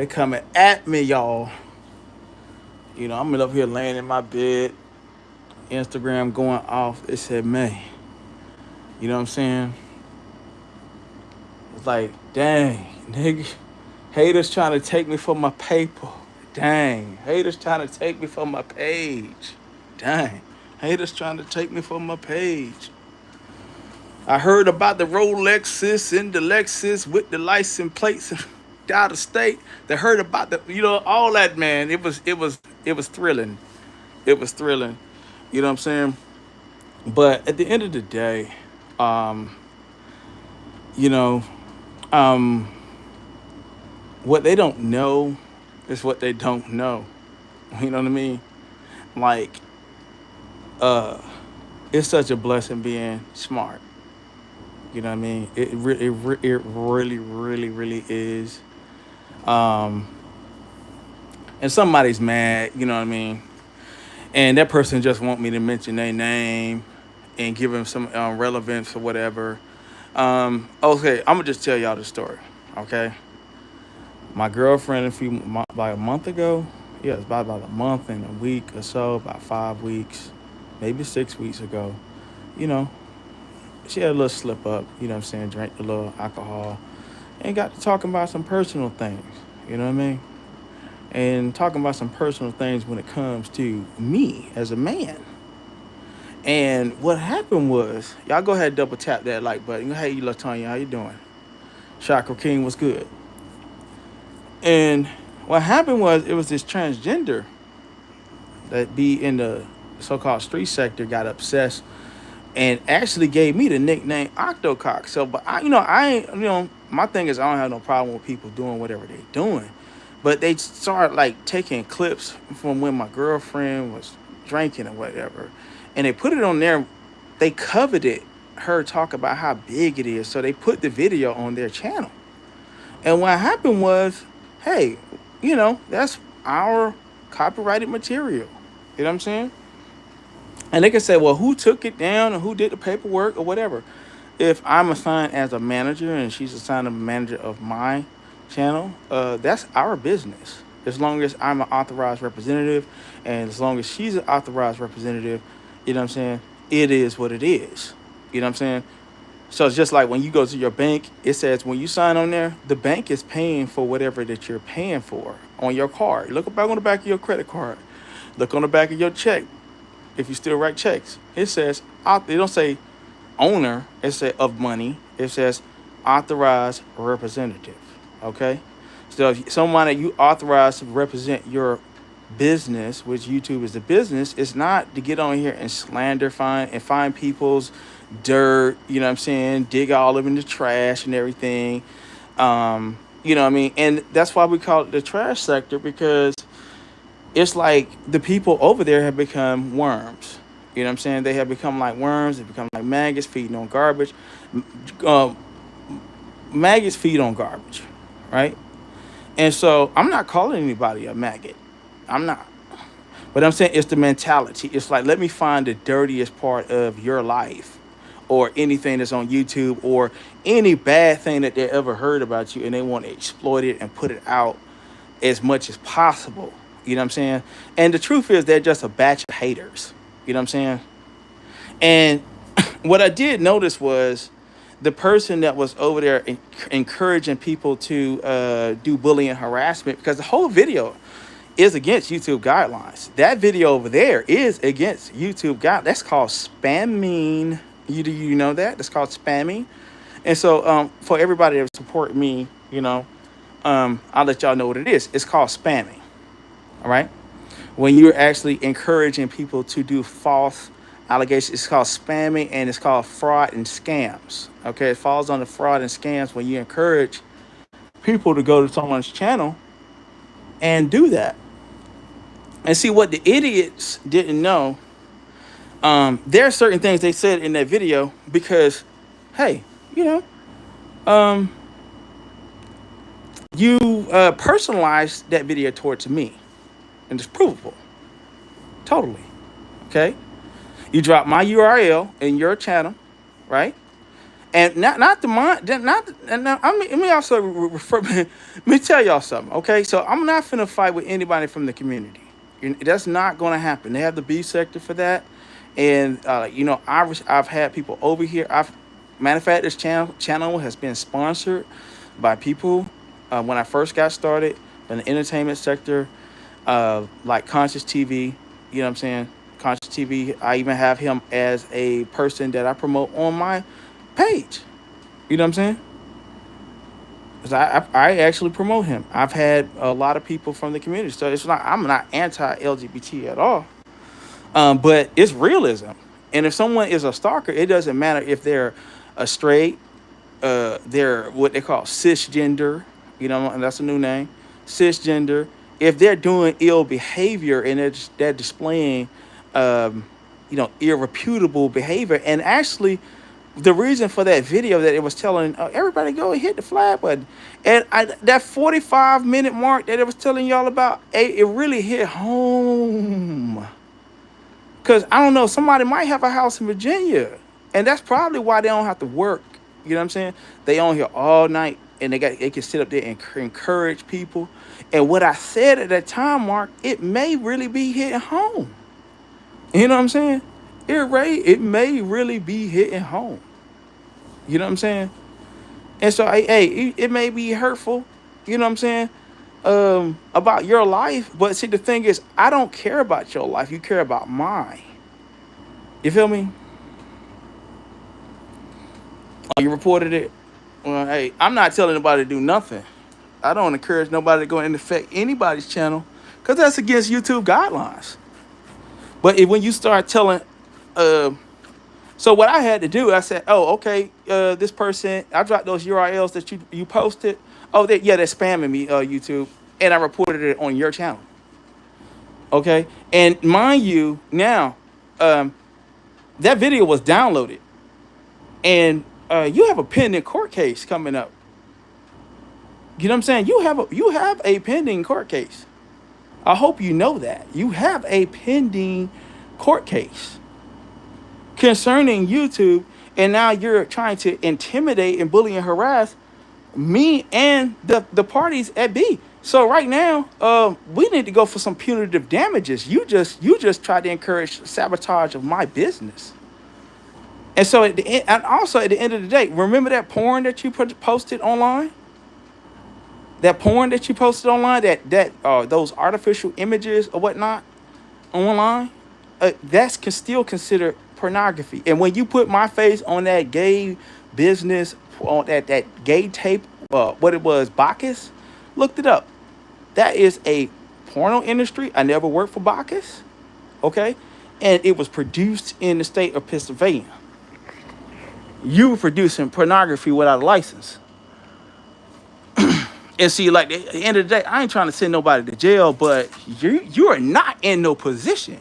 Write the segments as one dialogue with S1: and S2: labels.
S1: They coming at me, y'all. You know, I'm up here laying in my bed, Instagram going off. It said May. You know what I'm saying? It's like, dang, nigga. Haters trying to take me for my paper. Dang. Haters trying to take me for my page. Dang. Haters trying to take me for my page. I heard about the Rolexes and the Lexus with the license plates out of state. They heard about the, all that, man. It was thrilling. It was thrilling. You know what I'm saying? But at the end of the day, um, you know, um, what they don't know is what they don't know. You know what I mean? Like, uh, it's such a blessing being smart. You know what I mean? It really, really, really is. Um, and somebody's mad. You know what I mean? And that person just want me to mention their name and give them some relevance or whatever. Okay, I'm gonna just tell y'all the story. Okay, my girlfriend like a month ago. Yeah, it's about a month and a week or so, about 5 weeks, maybe 6 weeks ago. You know, she had a little slip up. You know what I'm saying? Drank a little alcohol and got to talking about some personal things. You know what I mean? And talking about some personal things when it comes to me as a man. And what happened was, y'all go ahead and double tap that like button. Hey, Latonya, how you doing? Chakra King was good. And what happened was, it was this transgender that be in the so-called street sector got obsessed and actually gave me the nickname Octocock. So, but I ain't, my thing is I don't have no problem with people doing whatever they doing. But they started like taking clips from when my girlfriend was drinking or whatever, and they put it on there. They coveted her talk about how big it is, so they put the video on their channel. And what happened was, hey, that's our copyrighted material. You know what I'm saying? And they can say, well, who took it down and who did the paperwork or whatever. If I'm assigned as a manager and she's assigned a manager of my channel, that's our business. As long as I'm an authorized representative and as long as she's an authorized representative, you know what I'm saying? It is what it is. You know what I'm saying? So it's just like when you go to your bank, it says when you sign on there, the bank is paying for whatever that you're paying for on your card. Look back on the back of your credit card. Look on the back of your check. If you still write checks, it says, they don't say owner, it says of money. It says authorized representative. Okay? So if someone that you authorize to represent your business, which YouTube is the business, it's not to get on here and slander, find people's dirt, you know what I'm saying, dig all of in the trash and everything. You know what I mean? And that's why we call it the trash sector, because it's like the people over there have become worms. You know what I'm saying? They have become like worms. They become like maggots feeding on garbage. Um, Maggots feed on garbage, right? And so I'm not calling anybody a maggot. I'm not. But I'm saying it's the mentality. It's like, let me find the dirtiest part of your life or anything that's on YouTube or any bad thing that they ever heard about you, and they want to exploit it and put it out as much as possible. You know what I'm saying? And the truth is they're just a batch of haters. You know what I'm saying? And what I did notice was the person that was over there encouraging people to do bullying and harassment, because the whole video is against YouTube guidelines. That video over there is against YouTube guidelines. That's called spamming. You know that? That's called spamming. And so for everybody that support me, I'll let y'all know what it is. It's called spamming. All right? When you're actually encouraging people to do false allegations, it's called spamming, and it's called fraud and scams. Okay? It falls under fraud and scams when you encourage people to go to someone's channel and do that. And see, what the idiots didn't know, there are certain things they said in that video because, hey, um, you personalized that video towards me. And it's provable. Totally. Okay? You drop my URL in your channel, right? And not the mind, not and now, I mean, let me also refer. Let me tell y'all something, okay? So I'm not finna fight with anybody from the community. That's not gonna happen. They have the B sector for that, and I've had people over here. Matter of fact, this channel has been sponsored by people when I first got started in the entertainment sector, like Conscious TV. You know what I'm saying? Conscious TV. I even have him as a person that I promote on my page. You know what I'm saying? 'Cause I actually promote him. I've had a lot of people from the community, so it's not I'm not anti-LGBT at all. But it's realism, and if someone is a stalker, it doesn't matter if they're a straight, they're what they call cisgender. And that's a new name, cisgender. If they're doing ill behavior and they're displaying, irreputable behavior, and actually the reason for that video that it was telling everybody go and hit the flag button, and that 45-minute mark that it was telling y'all about, it really hit home. Because I don't know, somebody might have a house in Virginia, and that's probably why they don't have to work. You know what I'm saying? They on here all night, and they can sit up there and encourage people. And what I said at that time, Mark, it may really be hitting home. You know what I'm saying? It may really be hitting home. You know what I'm saying? And so, hey, it may be hurtful. You know what I'm saying? About your life, but see, the thing is, I don't care about your life. You care about mine. You feel me? You reported it. Well, hey, I'm not telling nobody to do nothing. I don't encourage nobody to go and affect anybody's channel, because that's against YouTube guidelines. But when you start telling, so what I had to do, I said, oh, okay, this person, I dropped those URLs that you posted. Oh, they're spamming me, YouTube, and I reported it on your channel. Okay, and mind you, now, that video was downloaded, and you have a pending court case coming up. You know what I'm saying? You have a pending court case. I hope you know that. You have a pending court case concerning YouTube, and now you're trying to intimidate and bully and harass me and the parties at B. So right now, we need to go for some punitive damages. You just tried to encourage sabotage of my business. And so and also at the end of the day, remember that porn that you posted online? That porn that you posted online, that those artificial images or whatnot online, that's still considered pornography. And when you put my face on that gay business, on that gay tape, what it was, Bacchus, looked it up. That is a porno industry. I never worked for Bacchus, okay? And it was produced in the state of Pennsylvania. You were producing pornography without a license. And see, like, at the end of the day, I ain't trying to send nobody to jail, but you are not in no position.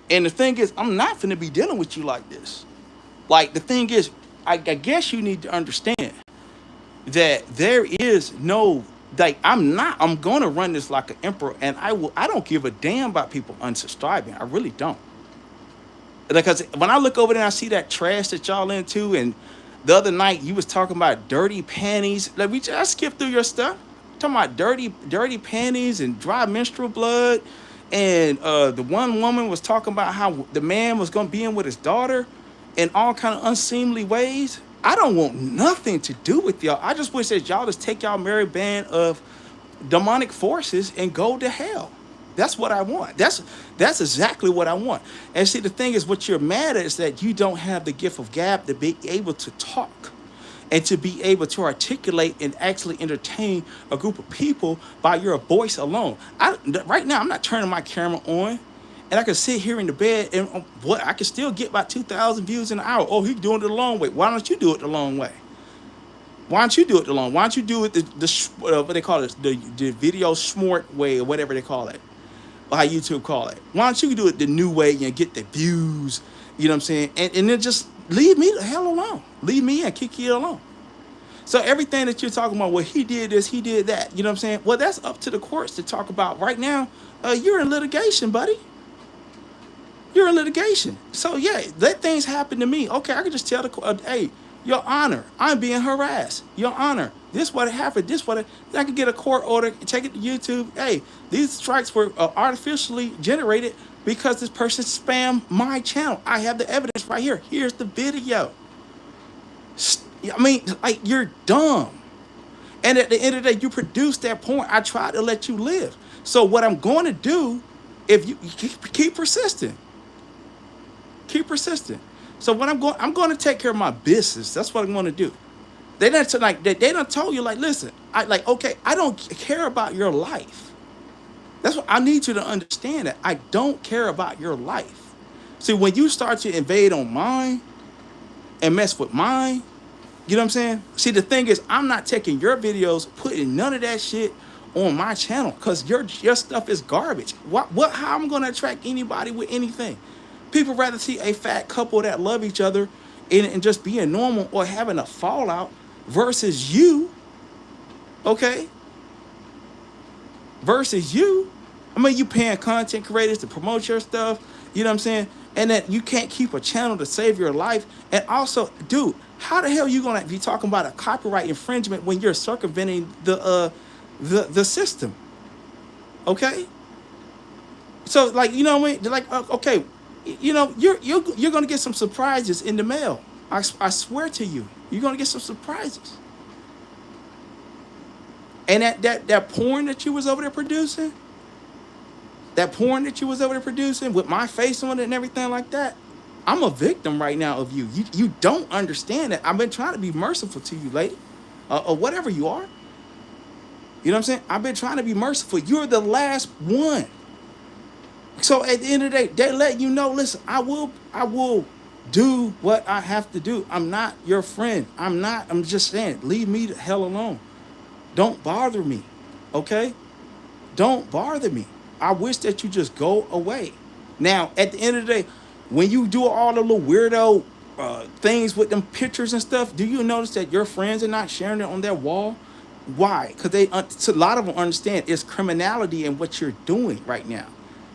S1: And the thing is, I'm not finna be dealing with you like this. Like, the thing is, I guess you need to understand that there is no, like, I'm going to run this like an emperor, and I don't give a damn about people unsubscribing. I really don't. Because when I look over there and I see that trash that y'all into, and the other night you was talking about dirty panties. Like, I skipped through your stuff. Talking about dirty panties and dry menstrual blood. And the one woman was talking about how the man was going to be in with his daughter in all kind of unseemly ways. I don't want nothing to do with y'all. I just wish that y'all just take y'all merry band of demonic forces and go to hell. That's what I want. That's exactly what I want. And see, the thing is, what you're mad at is that you don't have the gift of gab to be able to talk and to be able to articulate and actually entertain a group of people by your voice alone. Right now, I'm not turning my camera on, and I can sit here in the bed and I can still get about 2,000 views in an hour. Oh, he's doing it the long way. Why don't you do it the long way? Why don't you do it the long? Why don't you do it the what they call it, the video smart way, or whatever they call it, or how YouTube call it? Why don't you do it the new way and get the views? You know what I'm saying? And then just leave me the hell alone. Leave me and Kiki alone. So everything that you're talking about, well, he did this, he did that. You know what I'm saying? Well, that's up to the courts to talk about. Right now, you're in litigation, buddy. You're in litigation. So yeah, let things happen to me. Okay, I can just tell the court, hey, Your Honor, I'm being harassed. Your Honor, this what happened. This what I can get a court order. Take it to YouTube. Hey, these strikes were artificially generated because this person spammed my channel. I have the evidence right here. Here's the video. I mean, like, you're dumb. And at the end of the day, you produce that porn. I try to let you live. So what I'm going to do, if you keep persisting, keep persisting. So what I'm going to take care of my business. That's what I'm going to do. They don't like they don't told you, like, listen, okay, I don't care about your life. That's what I need you to understand, that I don't care about your life. See, when you start to invade on mine and mess with mine, you know what I'm saying? See, the thing is, I'm not taking your videos, putting none of that shit on my channel, because your stuff is garbage. How am I going to attract anybody with anything? People rather see a fat couple that love each other and just being normal or having a fallout versus you, okay? Versus you. I mean, you paying content creators to promote your stuff, you know what I'm saying? And that you can't keep a channel to save your life. And also, dude, how the hell are you gonna be talking about a copyright infringement when you're circumventing the system? Okay? So, like, you know what I mean? Like, okay, you know, you're gonna get some surprises in the mail. I swear to you, you're gonna get some surprises. And that porn that you was over there producing, with my face on it and everything like that, I'm a victim right now of you. You don't understand that. I've been trying to be merciful to you, lady, or whatever you are. You know what I'm saying? I've been trying to be merciful. You're the last one. So at the end of the day, they let you know, listen, I will do what I have to do. I'm not your friend. I'm just saying, leave me the hell alone. Don't bother me. Okay? Don't bother me. I wish that you just go away. Now, at the end of the day, when you do all the little weirdo things with them pictures and stuff, do you notice that your friends are not sharing it on their wall? Why? Because a lot of them understand it's criminality in what you're doing right now.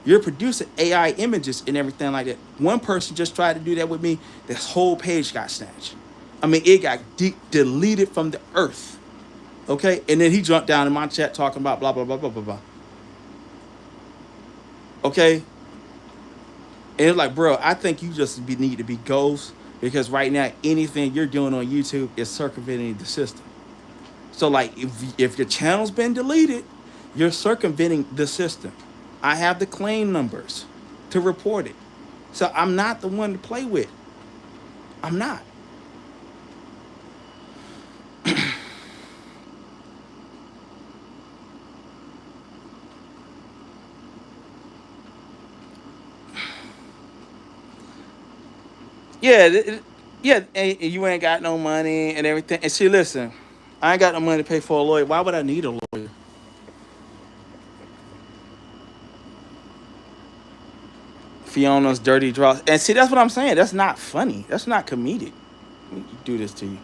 S1: You're producing AI images and everything like that. One person just tried to do that with me. This whole page got snatched. I mean, it got deleted from the earth. Okay? And then he jumped down in my chat talking about blah, blah, blah, blah, blah, blah. Okay? And it's like, bro, I think you just need to be ghost, because right now, anything you're doing on YouTube is circumventing the system. So, like, if your channel's been deleted, you're circumventing the system. I have the claim numbers to report it. So I'm not the one to play with. I'm not. Yeah, and you ain't got no money and everything. And see, listen, I ain't got no money to pay for a lawyer. Why would I need a lawyer? Fiona's dirty draws. And see, that's what I'm saying. That's not funny. That's not comedic. Let me do this to you.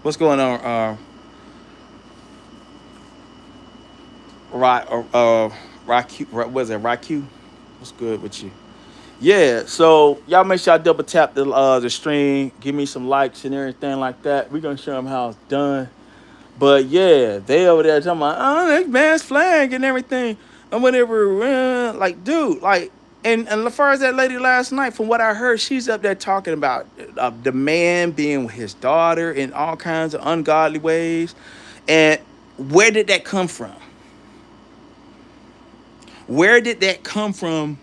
S1: What's going on? What is it? Raku? What's good with you? Yeah, so y'all make sure y'all double tap the stream, give me some likes and everything like that. We're gonna show them how it's done. But yeah, they over there talking about, oh, that man's flag and everything. And whatever, like, dude, like, and as far as that lady last night, from what I heard, she's up there talking about the man being with his daughter in all kinds of ungodly ways. And where did that come from? Where did that come from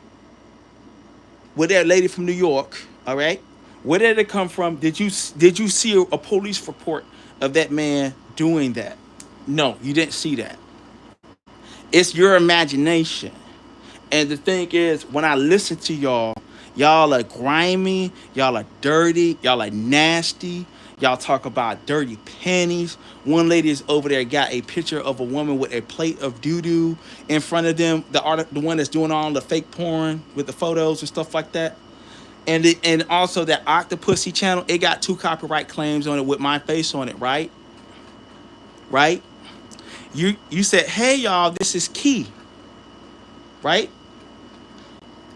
S1: with that lady from New York? All right, where did it come from? Did you see a police report of that man doing that? No, you didn't see that. It's your imagination. And the thing is, when I listen to y'all are grimy, y'all are dirty, y'all are nasty. Y'all talk about dirty panties. One lady is over there, got a picture of a woman with a plate of doo-doo in front of them. The one that's doing all the fake porn with the photos and stuff like that. And also that Octopussy channel, it got 2 copyright claims on it with my face on it, right? Right? You said, hey y'all, this is Key, right?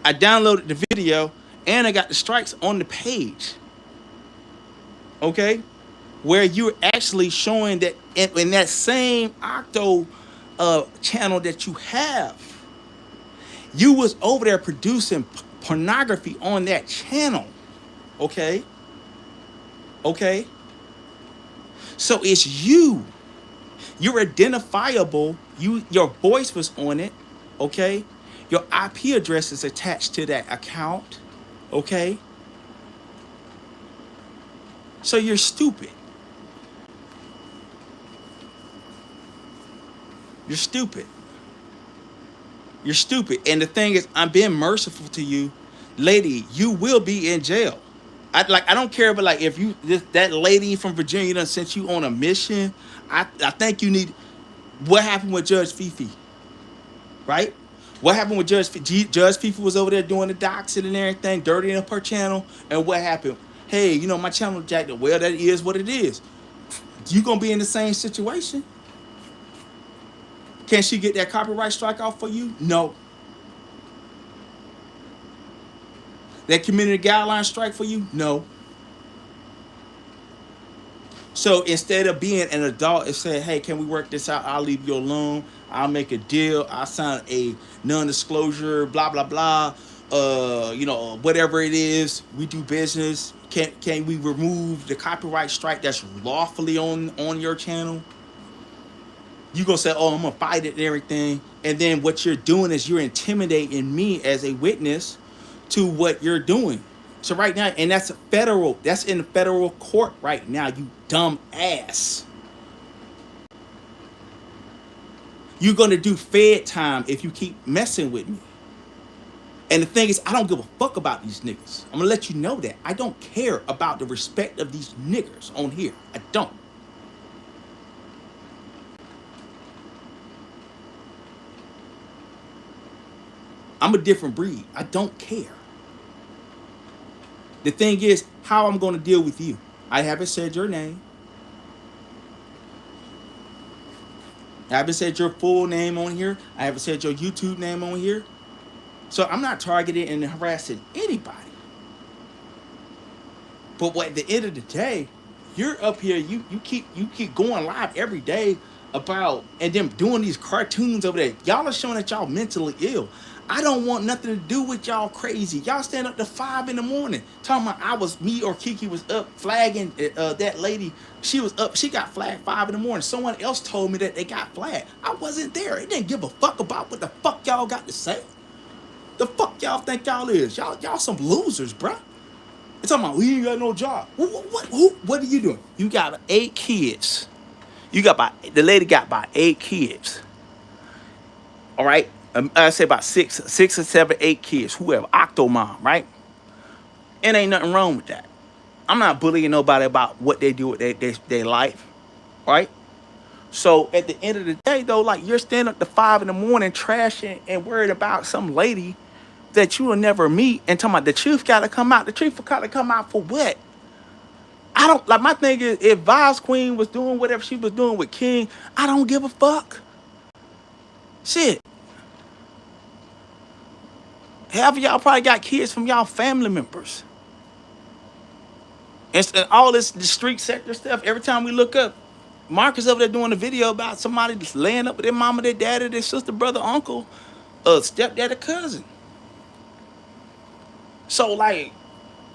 S1: I downloaded the video and I got the strikes on the page. Okay? Where you're actually showing that in that same Octo channel that you have, you was over there producing pornography on that channel. Okay? Okay? So it's you. You're identifiable. Your voice was on it. Okay? Your IP address is attached to that account. Okay? So you're stupid. You're stupid. You're stupid. And the thing is, I'm being merciful to you. Lady, you will be in jail. I don't care, but like if you that lady from Virginia done sent you on a mission, I think you need. What happened with Judge Fifi? Right? What happened with Judge Fifi? Judge Fifi was over there doing the doxing and everything, dirtying up her channel. And what happened? Hey, my channel jacked up. Well, that is what it is. You gonna be in the same situation? Can she get that copyright strike off for you? No. That community guideline strike for you? No. So instead of being an adult and saying, hey, can we work this out? I'll leave you alone. I'll make a deal. I'll sign a non-disclosure, blah, blah, blah. Whatever it is, we do business. Can we remove the copyright strike that's lawfully on your channel? You gonna say, oh, I'm gonna fight it and everything. And then what you're doing is you're intimidating me as a witness to what you're doing. So right now, and that's in the federal court right now, you dumb ass. You're gonna do fed time if you keep messing with me. And the thing is, I don't give a fuck about these niggas. I'm gonna let you know that. I don't care about the respect of these niggas on here. I don't. I'm a different breed. I don't care. The thing is, how I'm going to deal with you. I haven't said your name. I haven't said your full name on here. I haven't said your YouTube name on here. So I'm not targeting and harassing anybody. But at the end of the day, you're up here. You keep going live every day about and then doing these cartoons over there. Y'all are showing that y'all mentally ill. I don't want nothing to do with y'all crazy. Y'all stand up to 5 in the morning talking about me or Kiki was up flagging that lady. She was up. She got flagged 5 in the morning. Someone else told me that they got flagged. I wasn't there. It didn't give a fuck about what the fuck y'all got to say. The fuck y'all think y'all is? Y'all some losers, bruh. It's talking about we ain't got no job. What are you doing? You got 8 kids. The lady got about 8 kids. All right. I say about 6 or 7, 8 kids, whoever, octo mom, right? And ain't nothing wrong with that. I'm not bullying nobody about what they do with their life, right? So at the end of the day, though, like you're standing up to 5 in the morning, trashing and worried about some lady that you will never meet, and talking about the truth got to come out. The truth got to come out for what? I don't like. My thing is, if Vice Queen was doing whatever she was doing with King, I don't give a fuck. Shit. Half of y'all probably got kids from y'all family members. And all this the street sector stuff, every time we look up, Marcus over there doing a video about somebody just laying up with their mama, their daddy, their sister, brother, uncle, stepdad, or cousin. So, like,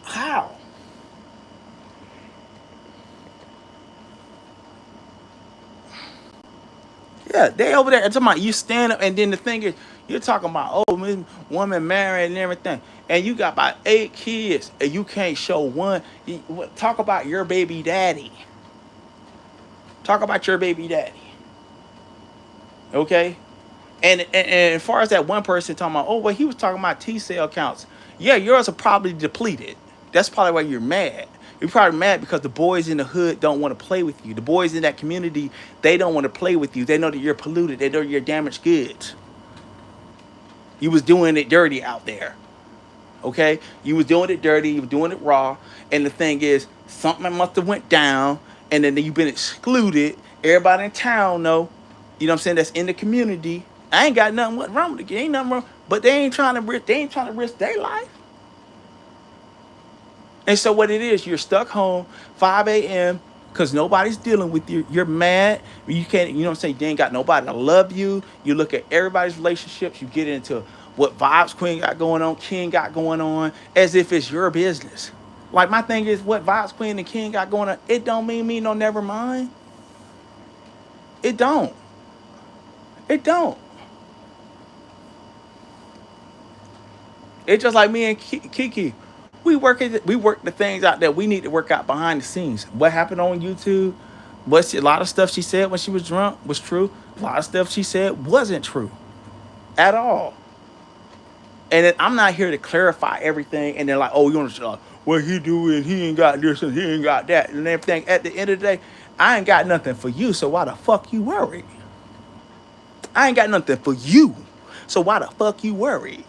S1: how? Yeah, they over there talking about you stand up, and then the thing is, you're talking about, oh, woman married and everything, and you got about 8 kids, and you can't show one. Talk about your baby daddy. Talk about your baby daddy. Okay? And as far as that one person talking about, oh, well, he was talking about T-cell counts. Yeah, yours are probably depleted. That's probably why you're mad. You're probably mad because the boys in the hood don't want to play with you. The boys in that community, they don't want to play with you. They know that you're polluted. They know you're damaged goods. You was doing it dirty out there. Okay, you was doing it dirty, you were doing it raw, and the thing is, something must have went down, and then you've been excluded. Everybody in town know, you know what I'm saying? That's in the community. I ain't got nothing wrong with it. Ain't nothing wrong, but they ain't trying to risk. They ain't trying to risk their life. And so what it is, you're stuck home 5 a.m. because nobody's dealing with you. You're mad. You can't, you know what I'm saying? You ain't got nobody to love you. You look at everybody's relationships. You get into what vibes Queen got going on, King got going on, as if it's your business. Like my thing is, what vibes Queen and King got going on, it don't mean me no never mind. It don't. It don't. It's just like me and Kiki. We work the things out that we need to work out behind the scenes. What happened on YouTube? A lot of stuff she said when she was drunk was true. A lot of stuff she said wasn't true at all. And then I'm not here to clarify everything. And they're like, oh, you want to what he doing? He ain't got this and he ain't got that and everything. At the end of the day, I ain't got nothing for you. So why the fuck you worried? I ain't got nothing for you. So why the fuck you worried?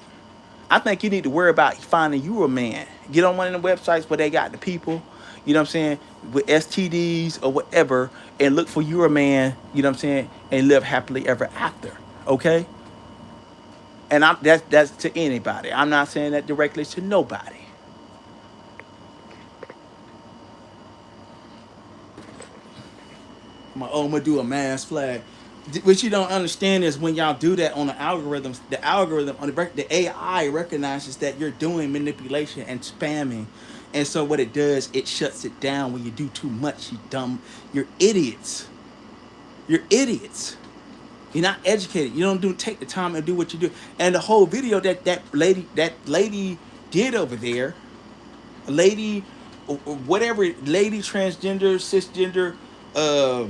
S1: I think you need to worry about finding you a man. Get on one of the websites where they got the people, you know what I'm saying, with STDs or whatever, and look for you a man, you know what I'm saying, and live happily ever after. Okay? And that's to anybody. I'm not saying that directly to nobody. I'm gonna do a mass flag. What you don't understand is when y'all do that on the algorithms, the algorithm on the AI recognizes that you're doing manipulation and spamming, and so what it does, it shuts it down when you do too much. You dumb, you're idiots. You're idiots. You're not educated. You don't take the time and do what you do. And the whole video that lady did over there, a lady, whatever, lady, transgender, cisgender, uh,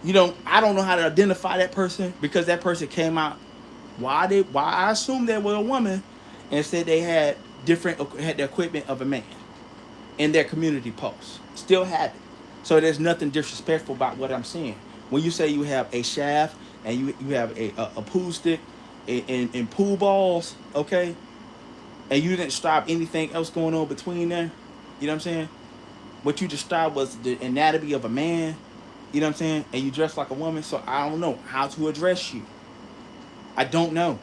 S1: I don't know how to identify that person because that person came out. Why I assumed they were a woman, and said they had the equipment of a man in their community posts. Still have it. So there's nothing disrespectful about what I'm saying. When you say you have a shaft and you have a pool stick and pool balls, okay, and you didn't stop anything else going on between there, you know what I'm saying? What you described was the anatomy of a man, you know what I'm saying? And you dress like a woman, so I don't know how to address you. I don't know.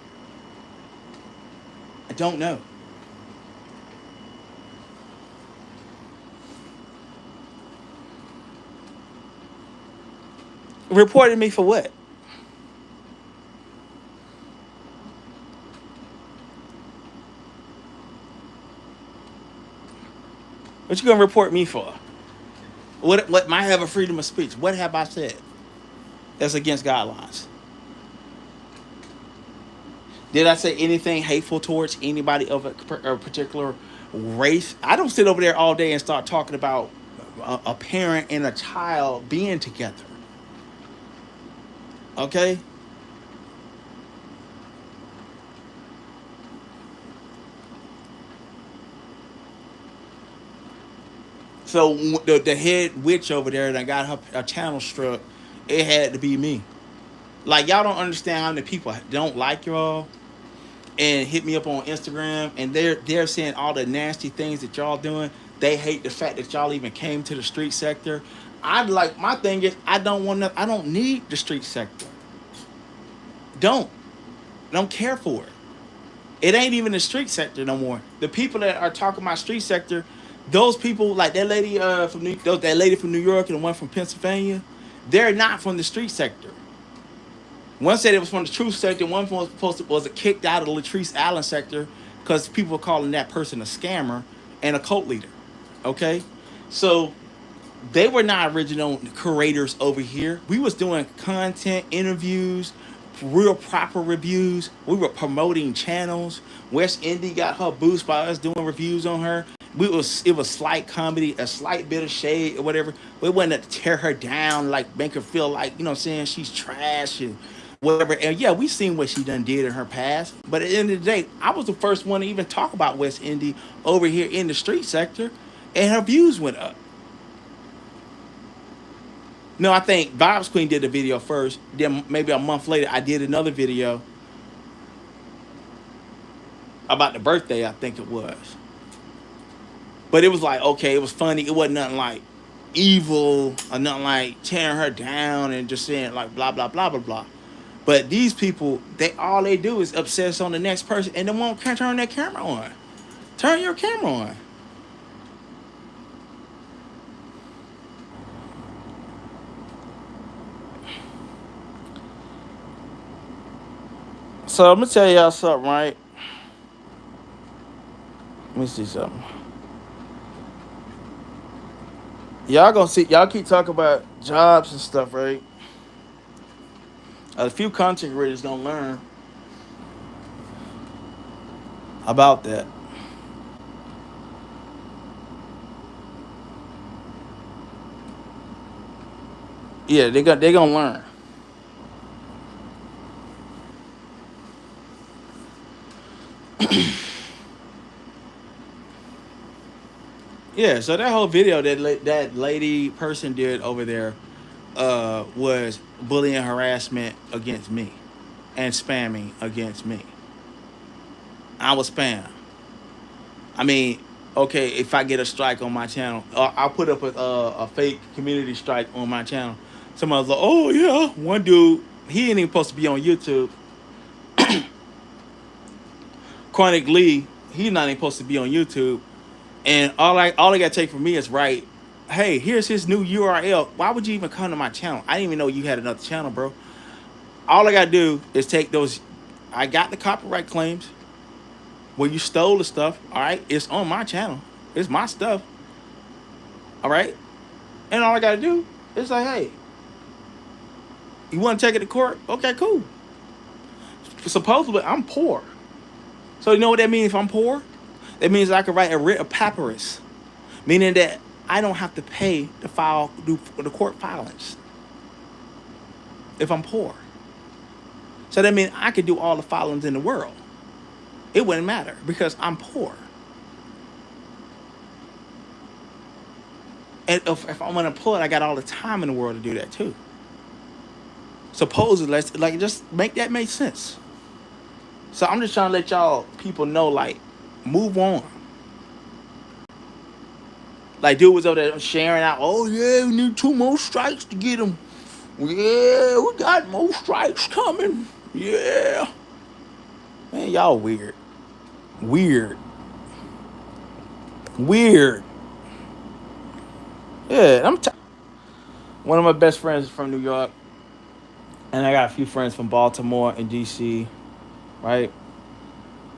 S1: I don't know. Reported me for what? What you gonna report me for? What might have a freedom of speech? What have I said that's against guidelines? Did I say anything hateful towards anybody of a particular race? I don't sit over there all day and start talking about a parent and a child being together. Okay? So the head witch over there that got her channel struck, it had to be me. Like y'all don't understand how many people don't like y'all and hit me up on Instagram, and they're saying all the nasty things that y'all doing. They hate the fact that y'all even came to the street sector. My thing is I don't need the street sector. Don't don't care for it. It ain't even the street sector no more. The people that are talking about street sector, those people like that lady that lady from New York and the one from Pennsylvania, they're not from the street sector. One said it was from the truth sector. One was kicked out of the Latrice Allen sector because people were calling that person a scammer and a cult leader. Okay, so they were not original curators over here. We was doing content, interviews, real proper reviews. We were promoting channels. West Indy got her boost by us doing reviews on her. It was slight comedy, a slight bit of shade or whatever. We wasn't to tear her down, like make her feel like, you know what I'm saying, she's trash and whatever. And yeah, we seen what she done did in her past. But at the end of the day, I was the first one to even talk about West Indy over here in the street sector, and her views went up. No, I think Vibes Queen did the video first. Then maybe a month later, I did another video. about the birthday, I think it was. But it was like, okay, it was funny. It wasn't nothing like evil or nothing like tearing her down and just saying like blah blah blah blah blah. But these people, they all they do is obsess on the next person and they won't turn their camera on. Turn your camera on. So I'm gonna tell y'all something, right? Let me see something. Y'all gonna see. Y'all keep talking about jobs and stuff, right? A few content creators gonna learn about that. Yeah, they gonna learn. Yeah, so that whole video that lady person did over there was bullying harassment against me and spamming against me. I was spam. I mean, okay, if I get a strike on my channel, I'll put up a fake community strike on my channel. Somebody's like, oh yeah, one dude, he ain't even supposed to be on YouTube. Chronic Lee, he's not even supposed to be on YouTube. And all I gotta take from me is right, hey, here's his new URL. Why would you even come to my channel? I didn't even know you had another channel, bro. All I gotta do is take those. I got the copyright claims where you stole the stuff. All right, it's on my channel. It's my stuff. All right, and all I gotta do is like, hey, you want to take it to court? Okay, cool. Supposedly, I'm poor. So you know what that means if I'm poor? That means I can write a writ of papyrus, meaning that I don't have to pay to do the court filings if I'm poor. So that means I could do all the filings in the world. It wouldn't matter because I'm poor. And if I'm unemployed, I got all the time in the world to do that too. Supposedly, like just make that make sense. So I'm just trying to let y'all people know, like, move on. Like, dude was over there sharing out, oh yeah, we need 2 more strikes to get him. Yeah, we got more strikes coming. Yeah. Man, y'all weird. Weird. Yeah, one of my best friends is from New York. And I got a few friends from Baltimore and DC, right?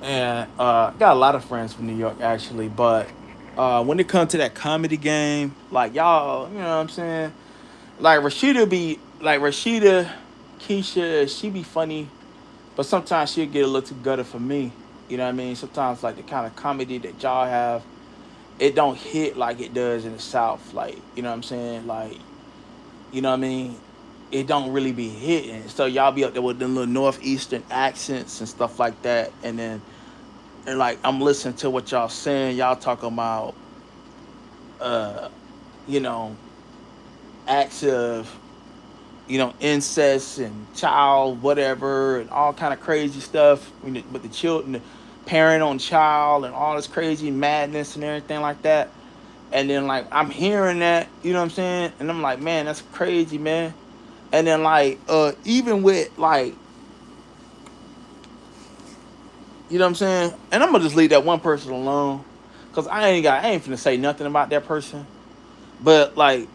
S1: And got a lot of friends from New York, actually. But when it comes to that comedy game, like, y'all, you know what I'm saying? Like, Rashida, Keisha, she be funny. But sometimes she'll get a little too gutter for me. You know what I mean? Sometimes, like, the kind of comedy that y'all have, it don't hit like it does in the South. Like, you know what I'm saying? Like, you know what I mean? It don't really be hitting. So y'all be up there with them little northeastern accents and stuff like that. And like, I'm listening to what y'all saying. Y'all talking about, you know, acts of, you know, incest and child whatever and all kind of crazy stuff with the children, the parent on child and all this crazy madness and everything like that. And then, like, I'm hearing that, you know what I'm saying? And I'm like, man, that's crazy, man. And then, like, even with, like, you know what I'm saying? And I'm going to just leave that one person alone. Because I ain't finna say nothing about that person. But, like,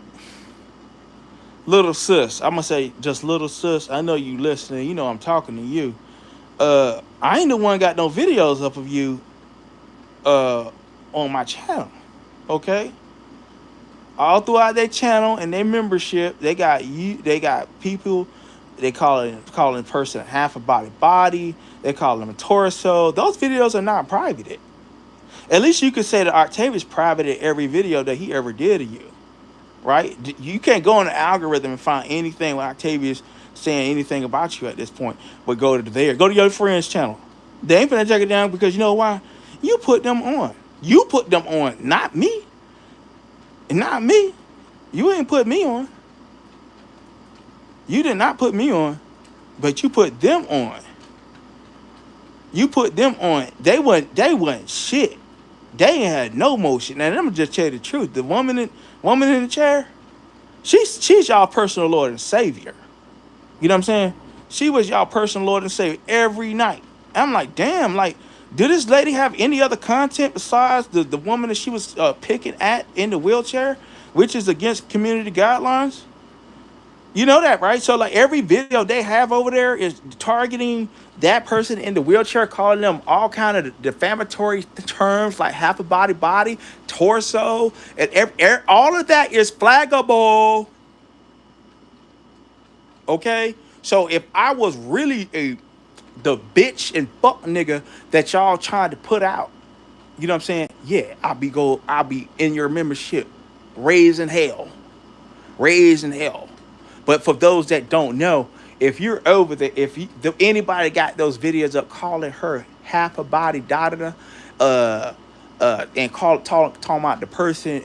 S1: little sis, I'm going to say just little sis. I know you listening. You know I'm talking to you. I ain't the one got no videos up of you on my channel. Okay? All throughout their channel and their membership, they got people, they calling a person half a body. They call them a torso. Those videos are not privated. At least you could say that Octavius privated every video that he ever did of you, right? You can't go in the algorithm and find anything with Octavius saying anything about you at this point. But go to your friend's channel. They ain't finna check it down because you know why? You put them on. You put them on, not me. Not me. You ain't put me on. You did not put me on, but you put them on. You put them on, they wasn't shit. They ain't had no motion. And I'm just tell you the truth. The woman in the chair, she's y'all personal Lord and Savior. You know what I'm saying? She was y'all personal Lord and Savior every night. I'm like, damn, like, did this lady have any other content besides the woman that she was picking at in the wheelchair, which is against community guidelines? You know that, right? So like every video they have over there is targeting that person in the wheelchair, calling them all kind of defamatory terms like half a body, torso, and all of that is flaggable. Okay, so if I was really the bitch and fuck nigga that y'all tried to put out, you know what I'm saying? Yeah, I'll be in your membership, raised in hell, raised in hell. But for those that don't know, if you're over there, anybody got those videos up calling her half a body, and talking about the person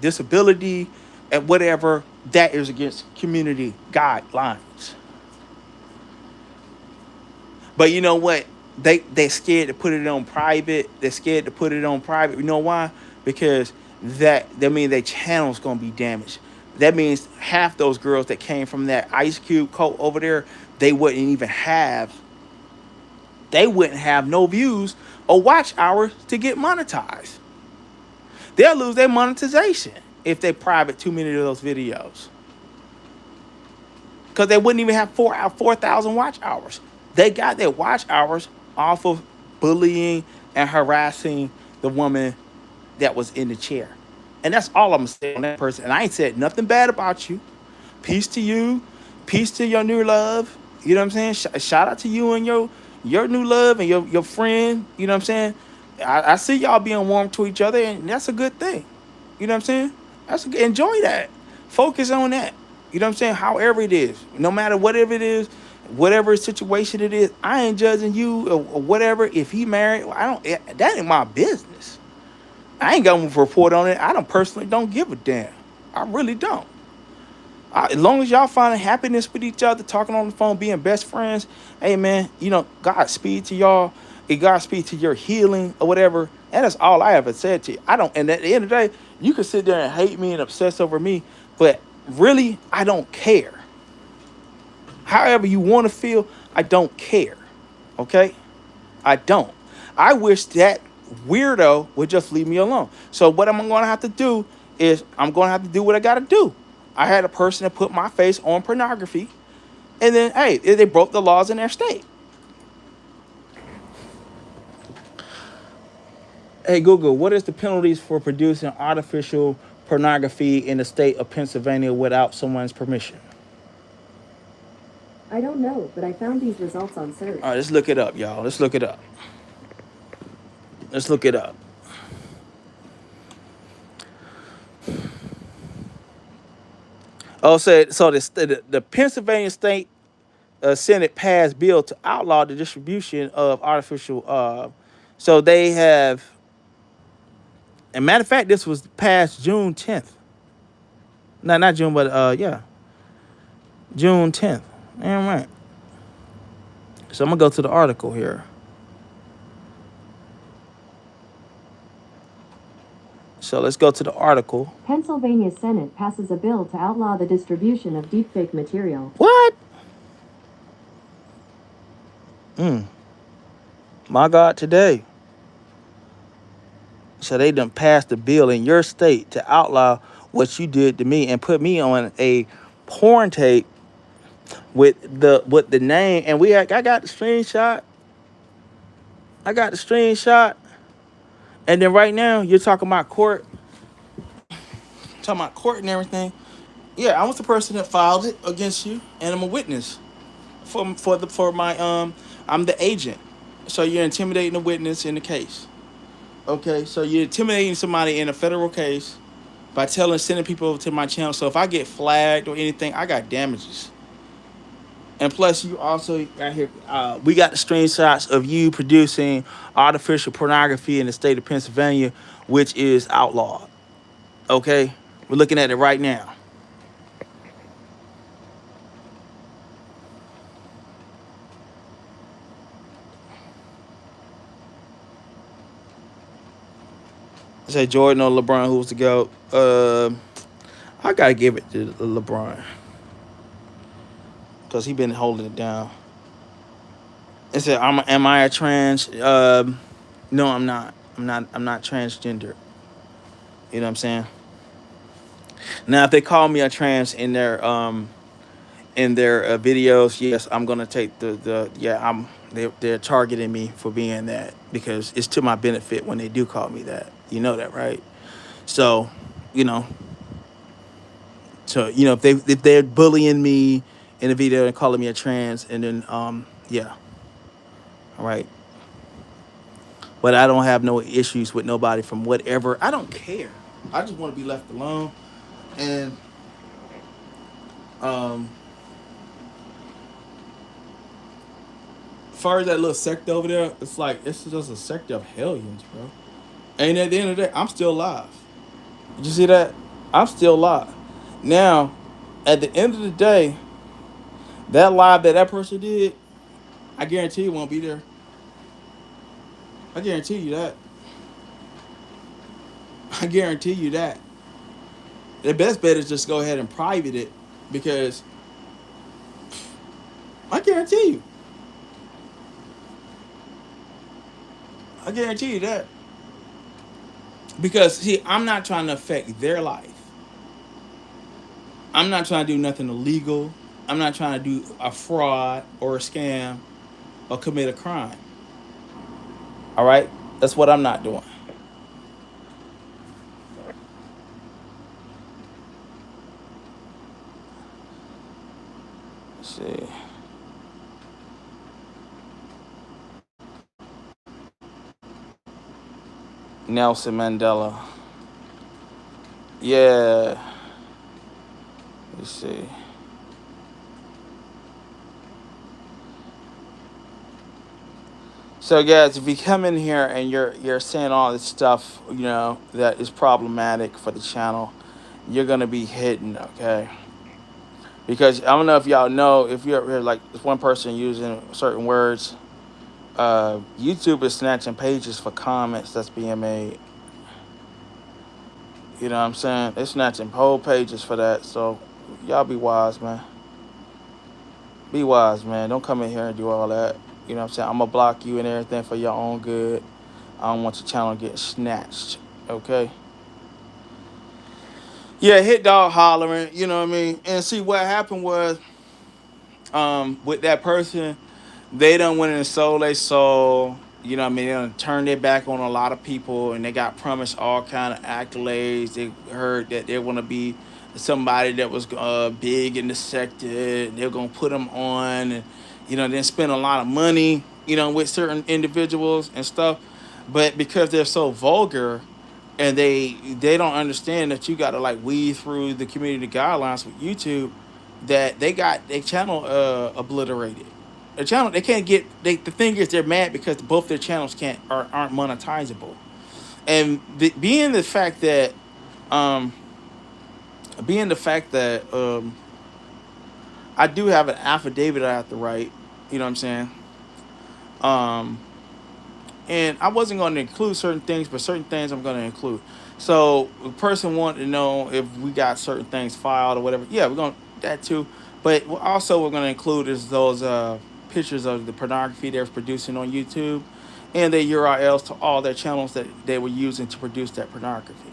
S1: disability and whatever, that is against community guidelines. But you know what? They scared to put it on private. They're scared to put it on private. You know why? Because that means their channel's gonna be damaged. That means half those girls that came from that Ice Cube cult over there, they wouldn't have no views or watch hours to get monetized. They'll lose their monetization if they private too many of those videos. Because they wouldn't even have 4,000 watch hours. They got their watch hours off of bullying and harassing the woman that was in the chair. And that's all I'm saying on that person. And I ain't said nothing bad about you. Peace to you. Peace to your new love. You know what I'm saying? Shout out to you and your new love and your friend. You know what I'm saying? I see y'all being warm to each other, and that's a good thing. You know what I'm saying? Enjoy that. Focus on that. You know what I'm saying? However it is, no matter whatever it is, whatever situation it is, I ain't judging you or whatever. If he married, that ain't my business. I ain't going to report on it. I don't give a damn. I really don't. As long as y'all finding happiness with each other, talking on the phone, being best friends, hey man, Godspeed to y'all. Godspeed to your healing or whatever. And that's all I ever said to you. And at the end of the day, you can sit there and hate me and obsess over me, but really, I don't care. However you want to feel, I don't care. Okay? I don't. I wish that weirdo would just leave me alone. So what I'm going to have to do is I'm going to have to do what I got to do. I had a person that put my face on pornography, and then, hey, they broke the laws in their state. Hey, Google, what is the penalties for producing artificial pornography in the state of Pennsylvania without someone's permission?
S2: I don't know, but I found these results on search.
S1: All right, let's look it up, y'all. Let's look it up. Oh, so the Pennsylvania State Senate passed bill to outlaw the distribution of artificial. So they have, and matter of fact, this was passed June 10th. No, not June, but yeah, June 10th. Damn right. So I'm gonna go to the article here. So let's go to the article.
S2: Pennsylvania Senate passes a bill to outlaw the distribution of deepfake material.
S1: What? My God, today. So they done passed a bill in your state to outlaw what you did to me and put me on a porn tape with the name. And I got the screenshot. And then right now you're talking about court. Talking about court and everything. Yeah, I was the person that filed it against you, and I'm a witness for my I'm the agent. So you're intimidating the witness in the case. Okay, so you're intimidating somebody in a federal case by sending people over to my channel. So if I get flagged or anything, I got damages. And plus, you also right here, we got the screenshots of you producing artificial pornography in the state of Pennsylvania, which is outlawed. Okay, we're looking at it right now. Say Jordan or LeBron, who's the GOAT? I gotta give it to LeBron because he been holding it down. It said, "Am I a trans?" No, I'm not. I'm not. I'm not transgender. You know what I'm saying? Now, if they call me a trans in their videos, yes, I'm gonna take the yeah. They're targeting me for being that because it's to my benefit when they do call me that. You know that, right? So, you know, if they're bullying me in a video and calling me a trans, and then yeah, all right. But I don't have no issues with nobody from whatever. I don't care. I just want to be left alone. And um, as far as that little sect over there, it's like it's just a sect of hellions, bro. And at the end of the day, I'm still alive. Did you see that? I'm still alive. Now, at the end of the day, that live that person did, I guarantee you won't be there. I guarantee you that. I guarantee you that. The best bet is just go ahead and private it because I guarantee you. I guarantee you that. Because see, I'm not trying to affect their life. I'm not trying to do nothing illegal. I'm not trying to do a fraud or a scam or commit a crime. All right? That's what I'm not doing. Let's see. Nelson Mandela. Yeah. Let's see. So guys, if you come in here and you're saying all this stuff, that is problematic for the channel, you're gonna be hidden, okay? Because I don't know if y'all know, if you're here like this one person using certain words, YouTube is snatching pages for comments that's being made. You know what I'm saying? They're snatching whole pages for that. So y'all be wise, man. Be wise, man. Don't come in here and do all that. You know what I'm saying? I'm gonna block you and everything for your own good. I don't want your channel to get snatched. Okay? Yeah, hit dog hollering, you know what I mean? And see what happened was, with that person, they done went and sold their soul. You know what I mean? They done turned their back on a lot of people, and they got promised all kind of accolades. They heard that they want to be somebody that was big in the sector. They're gonna put them on, and then spend a lot of money, with certain individuals and stuff. But because they're so vulgar, and they don't understand that you got to like weed through the community guidelines with YouTube, that they got their channel obliterated. The channel they can't get. The thing is they're mad because both their channels aren't monetizable, and being the fact that um I do have an affidavit I have to write. You know what I'm saying? Um, and I wasn't going to include certain things, but certain things I'm going to include. So the person wanted to know if we got certain things filed or whatever. Yeah, we're going to that too. But also we're going to include is those pictures of the pornography they're producing on YouTube and their URLs to all their channels that they were using to produce that pornography.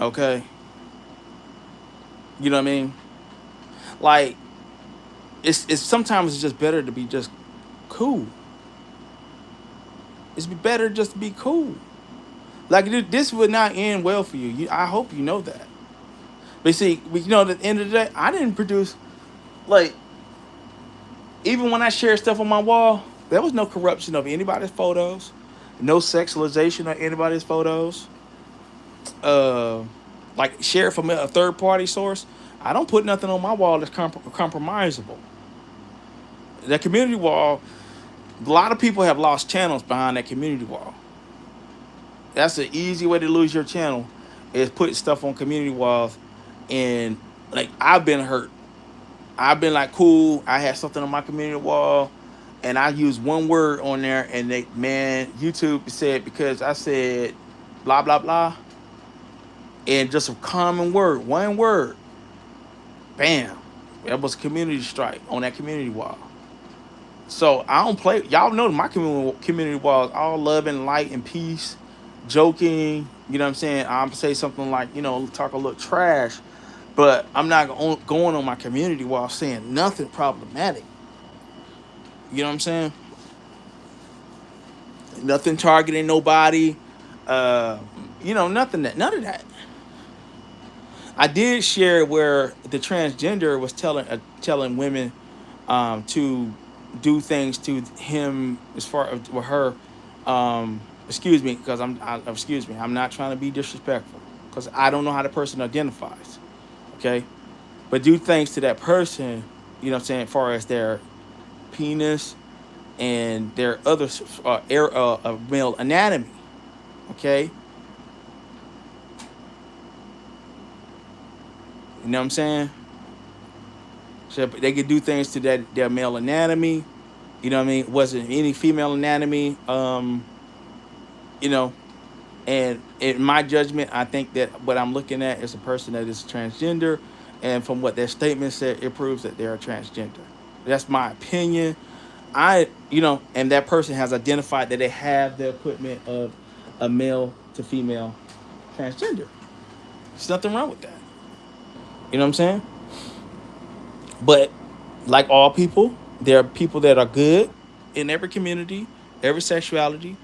S1: Okay? You know what I mean? Like, it's sometimes it's just better to be just cool. It's better just to be cool. Like, this would not end well for you. I hope you know that. But see, at the end of the day, I didn't produce, like, even when I shared stuff on my wall, there was no corruption of anybody's photos, no sexualization of anybody's photos. Uh, like, shared from a third party source. I don't put nothing on my wall that's compromisable. That community wall, a lot of people have lost channels behind that community wall. That's an easy way to lose your channel, is putting stuff on community walls. And like, I've been hurt. I've been like, cool, I had something on my community wall and I used one word on there, and YouTube said, because I said blah, blah, blah. And just a common word, one word, bam. That was a community strike on that community wall. So I don't play. Y'all know my community wall is all love and light and peace, joking. You know what I'm saying? I'm say something like, talk a little trash, but I'm not going on my community wall saying nothing problematic. You know what I'm saying? Nothing targeting nobody. Uh, none of that. I did share where the transgender was telling women to do things to him as far as with her. Excuse me, because excuse me. I'm not trying to be disrespectful because I don't know how the person identifies. Okay, but do things to that person. You know what I'm saying? As far as their penis and their other male anatomy. Okay, you know what I'm saying? So they could do things to their male anatomy. You know what I mean? Wasn't any female anatomy. You know, and in my judgment, I think that what I'm looking at is a person that is transgender, and from what their statement said, it proves that they're a transgender. That's my opinion. And that person has identified that they have the equipment of a male to female transgender. There's nothing wrong with that. You know what I'm saying? But like all people, there are people that are good in every community, every sexuality.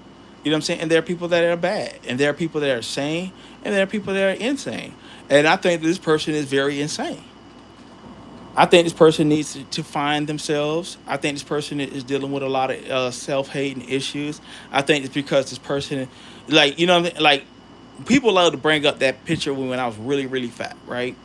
S1: You know what I'm saying? And there are people that are bad. And there are people that are sane. And there are people that are insane. And I think this person is very insane. I think this person needs to find themselves. I think this person is dealing with a lot of self-hating issues. I think it's because this person, like, you know what I mean? Like, people love to bring up that picture when I was really, really fat, right?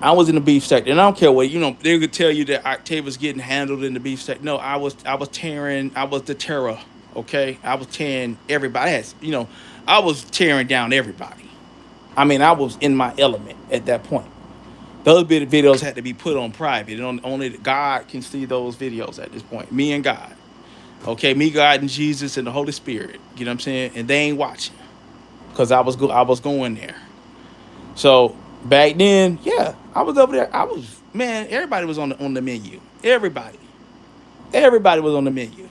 S1: I was in the beef sector, and I don't care what they could tell you that Octavius getting handled in the beef sector. No, I was tearing. I was the terror. Okay, I was tearing everybody. I was tearing down everybody. I mean, I was in my element at that point. Those videos had to be put on private, and only God can see those videos at this point. Me and God. Okay, me, God, and Jesus and the Holy Spirit. You know what I'm saying? And they ain't watching because I was going there. So back then, yeah, I was over there. Man, everybody was on the menu. Everybody was on the menu.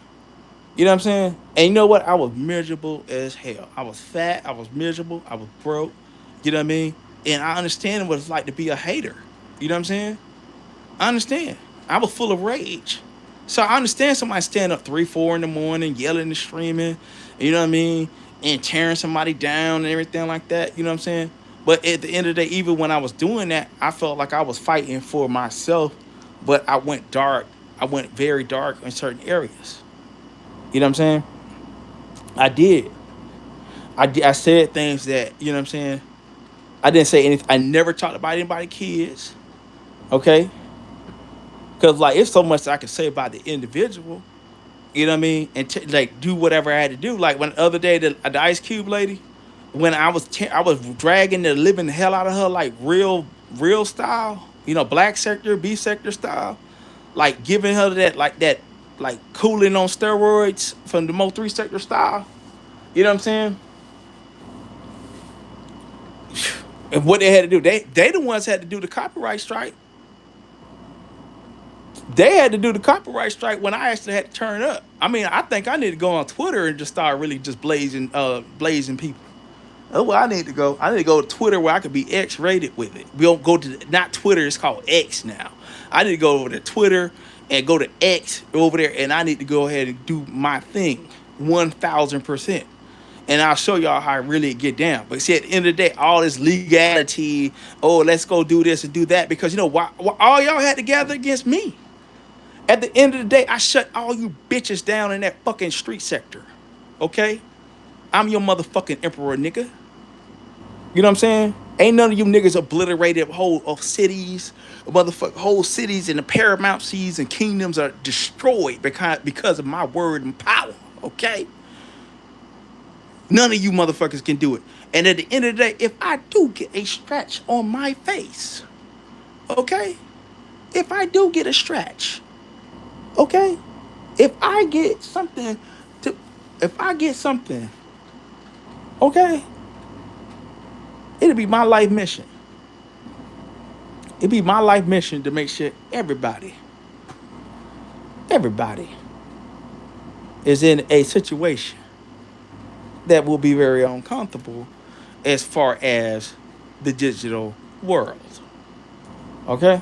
S1: You know what I'm saying? And you know what? I was miserable as hell. I was fat. I was miserable. I was broke. You know what I mean? And I understand what it's like to be a hater. You know what I'm saying? I understand. I was full of rage. So I understand somebody stand up 3, 4 in the morning, yelling and screaming, you know what I mean? And tearing somebody down and everything like that, you know what I'm saying? But at the end of the day, even when I was doing that, I felt like I was fighting for myself, but I went dark. I went very dark in certain areas. You know what I'm saying? I did. I said things that, you know what I'm saying? I didn't say anything. I never talked about anybody kids. Okay? Because, like, it's so much I can say about the individual. You know what I mean? And like do whatever I had to do. Like when the other day, the Ice Cube lady, when I was dragging the living hell out of her, like real style. Black sector, B sector style. Like giving her that like cooling on steroids from the Mo 3 sector style. You know what I'm saying? And what they had to do, they the ones had to do the copyright strike. They had to do the copyright strike when I actually had to turn up. I mean, I think I need to go on Twitter and just start really just blazing people. Oh, well, I need to go. I need to go to Twitter where I could be X-rated with it. We don't go to not Twitter. It's called X now. I need to go over to Twitter and go to X over there, and I need to go ahead and do my thing, 1,000%. And I'll show y'all how I really get down. But see, at the end of the day, all this legality, oh, let's go do this and do that, because why all y'all had to gather against me. At the end of the day, I shut all you bitches down in that fucking street sector. Okay? I'm your motherfucking emperor, nigga. You know what I'm saying? Ain't none of you niggas obliterated whole of cities, motherfucking whole cities and the paramount seas and kingdoms are destroyed because of my word and power. Okay? None of you motherfuckers can do it. And at the end of the day, if I do get a scratch on my face, okay? If I do get a scratch, okay? If I get something Okay? It'll be my life mission. It'd be my life mission to make sure everybody is in a situation that will be very uncomfortable as far as the digital world. Okay?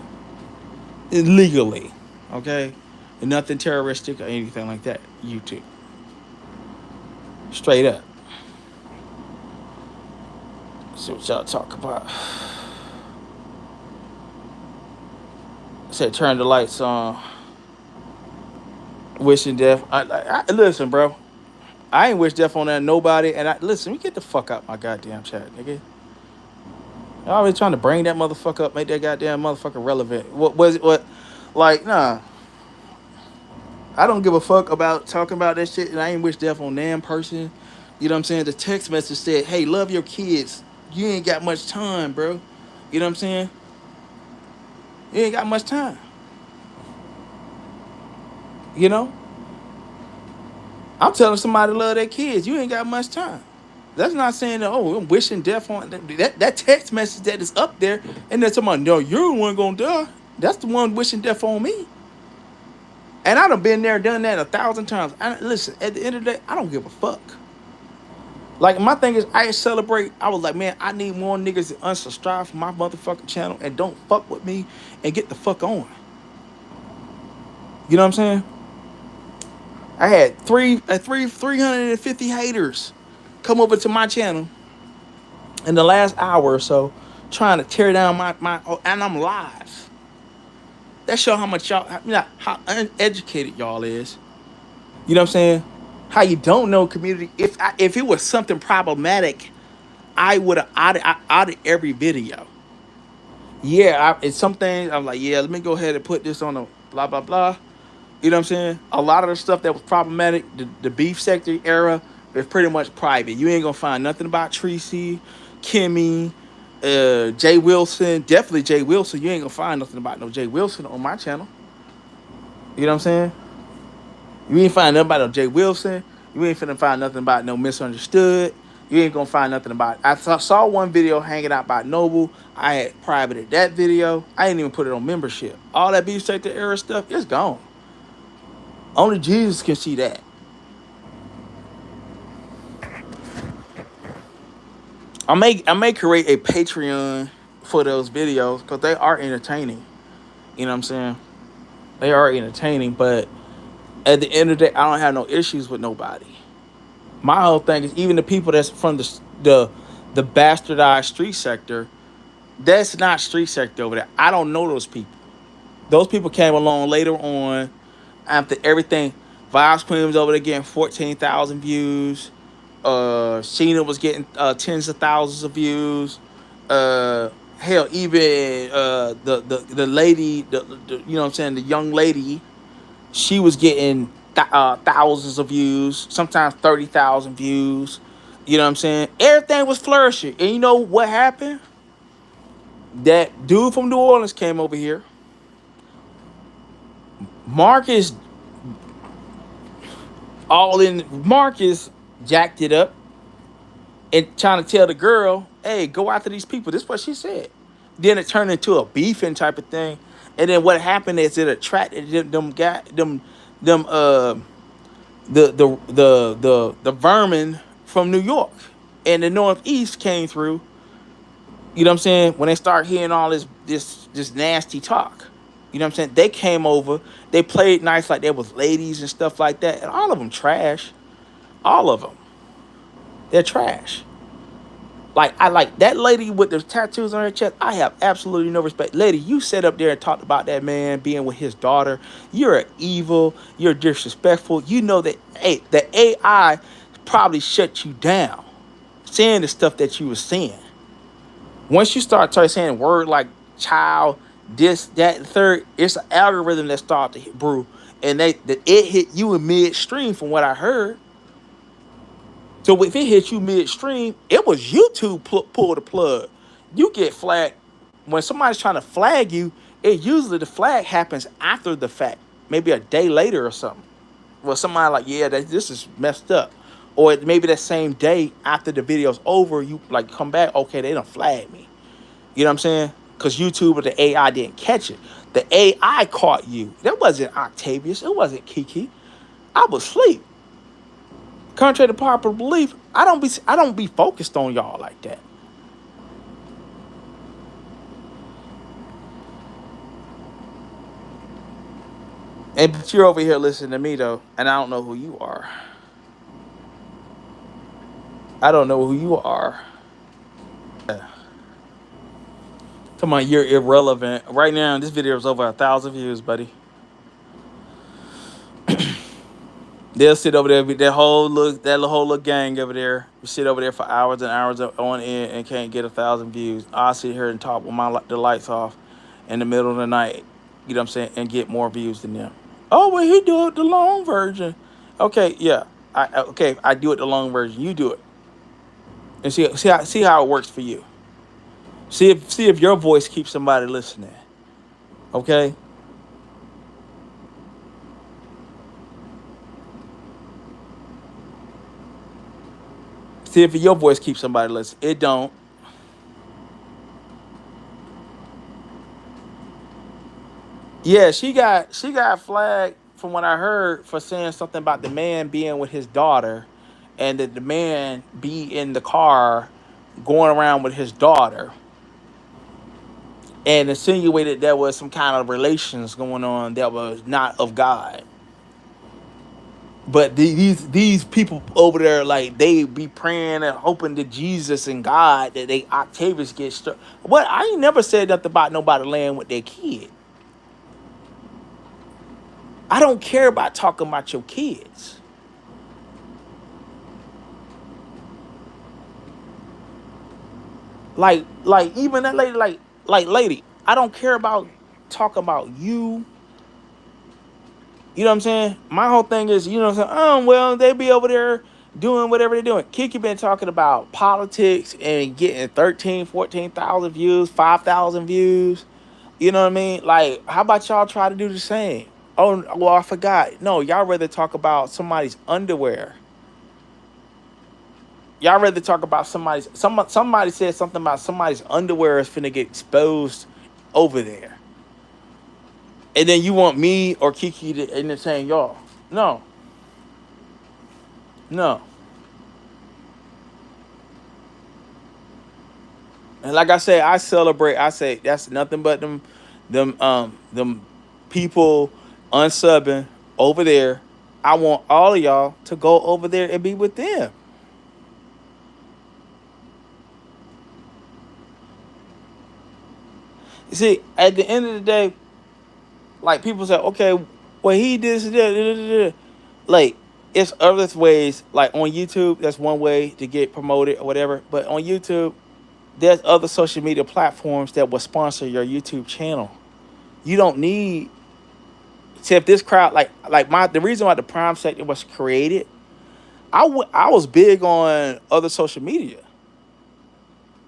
S1: Legally. Okay? And nothing terroristic or anything like that. YouTube. Straight up. See what y'all talk about. Said turn the lights on. Wishing death. Listen, bro. I ain't wish death on that nobody. And listen, we get the fuck out my goddamn chat, nigga. Y'all always trying to bring that motherfucker up, make that goddamn motherfucker relevant. What was it? What? Like, nah. I don't give a fuck about talking about that shit, and I ain't wish death on damn person. You know what I'm saying? The text message said, "Hey, love your kids. You ain't got much time, bro." You know what I'm saying? You ain't got much time. You know? I'm telling somebody to love their kids. You ain't got much time. That's not saying that, oh, I'm wishing death on that text message that is up there, and then somebody, no, you're the one gonna die. That's the one wishing death on me. And I done been there, done that 1,000 times. Listen, at the end of the day, I don't give a fuck. Like, my thing is, I celebrate. I was like, man, I need more niggas to unsubscribe from my motherfucking channel and don't fuck with me and get the fuck on. You know what I'm saying? I had 350 haters come over to my channel in the last hour or so trying to tear down and I'm live. That show how much y'all, how uneducated y'all is. You know what I'm saying? How you don't know community. If it was something problematic, I would have audit every video. Yeah, it's some things I'm like, yeah, let me go ahead and put this on a blah blah blah. You know what I'm saying? A lot of the stuff that was problematic, the beef sector era, is pretty much private. You ain't gonna find nothing about Tracy, Kimmy, Jay Wilson. Definitely Jay Wilson. You ain't gonna find nothing about no Jay Wilson on my channel. You know what I'm saying? You ain't find nothing about no Jay Wilson. You ain't finna find nothing about no Misunderstood. You ain't gonna find nothing about. I saw one video hanging out by Noble. I had privated that video. I ain't even put it on membership. All that beef sector era stuff is gone. Only Jesus can see that. I may create a Patreon for those videos because they are entertaining. You know what I'm saying? They are entertaining, but at the end of the day, I don't have no issues with nobody. My whole thing is even the people that's from the bastardized street sector, that's not street sector over there. I don't know those people. Those people came along later on after everything. Vibes Queen was over there getting 14,000 views. Sheena was getting tens of thousands of views. Hell, even the lady, you know what I'm saying, the young lady, she was getting thousands of views, sometimes 30,000 views. You know what I'm saying? Everything was flourishing. And you know what happened? That dude from New Orleans came over here. Marcus, Marcus jacked it up and trying to tell the girl, hey, go after these people. This is what she said. Then it turned into a beefing type of thing. And then what happened is it attracted the vermin from New York. And the Northeast came through. You know what I'm saying? When they start hearing all this nasty talk. You know what I'm saying? They came over. They played nice like they was ladies and stuff like that. And all of them trash. All of them. They're trash. Like, I like that lady with the tattoos on her chest. I have absolutely no respect. Lady, you sat up there and talked about that man being with his daughter. You're evil. You're disrespectful. You know that, hey, the AI probably shut you down saying the stuff that you were saying. Once you start saying word like child, this, that, and third, it's an algorithm that started to brew. And it hit you in midstream from what I heard. So if it hit you midstream, it was YouTube pull the plug. You get flagged. When somebody's trying to flag you, it usually the flag happens after the fact. Maybe a day later or something. Well, somebody like, yeah, this is messed up. or maybe that same day after the video's over, you like come back, okay, they done flagged me. You know what I'm saying? Because YouTube or the AI didn't catch it. The AI caught you. That wasn't Octavius. It wasn't Kiki. I was asleep. Contrary to popular belief, I don't be focused on y'all like that. And but you're over here listening to me though, and I don't know who you are. I don't know who you are. Come on, you're irrelevant. Right now, this video is over 1,000 views, buddy. They'll sit over there, that whole little gang over there. We sit over there for hours and hours on end and can't get 1,000 views. I sit here and talk with the lights off in the middle of the night. You know what I'm saying, and get more views than them. Oh, well, he do it the long version. Okay, yeah. I do it the long version. You do it, and see how it works for you. See if your voice keeps somebody listening. Okay. See if your voice keeps somebody listening. It don't. Yeah, she got flagged from what I heard for saying something about the man being with his daughter, and that the man be in the car going around with his daughter, and insinuated there was some kind of relations going on that was not of God. But these people over there, like, they be praying and hoping to Jesus and God that they Octavius get struck. What, I ain't never said nothing about nobody laying with their kid. I don't care about talking about your kids. Like even that lady, like lady, I don't care about talking about you. You know what I'm saying? My whole thing is, you know what I'm saying? Oh, well, they be over there doing whatever they're doing. Kiki been talking about politics and getting 13, 14,000 views, 5,000 views. You know what I mean? Like, how about y'all try to do the same? Oh, well, I forgot. No, y'all rather talk about somebody's underwear. Y'all rather talk about somebody said something about somebody's underwear is finna get exposed over there. And then you want me or Kiki to end up saying y'all. No, no. And like I say, I celebrate. I say that's nothing but them people unsubbing over there. I want all of y'all to go over there and be with them. You see, at the end of the day, like, people say, okay, well, he did this. Like, it's other ways. Like on YouTube, that's one way to get promoted or whatever. But on YouTube, there's other social media platforms that will sponsor your YouTube channel. You don't need to, if this crowd, the reason why the Prime sector was created, I was big on other social media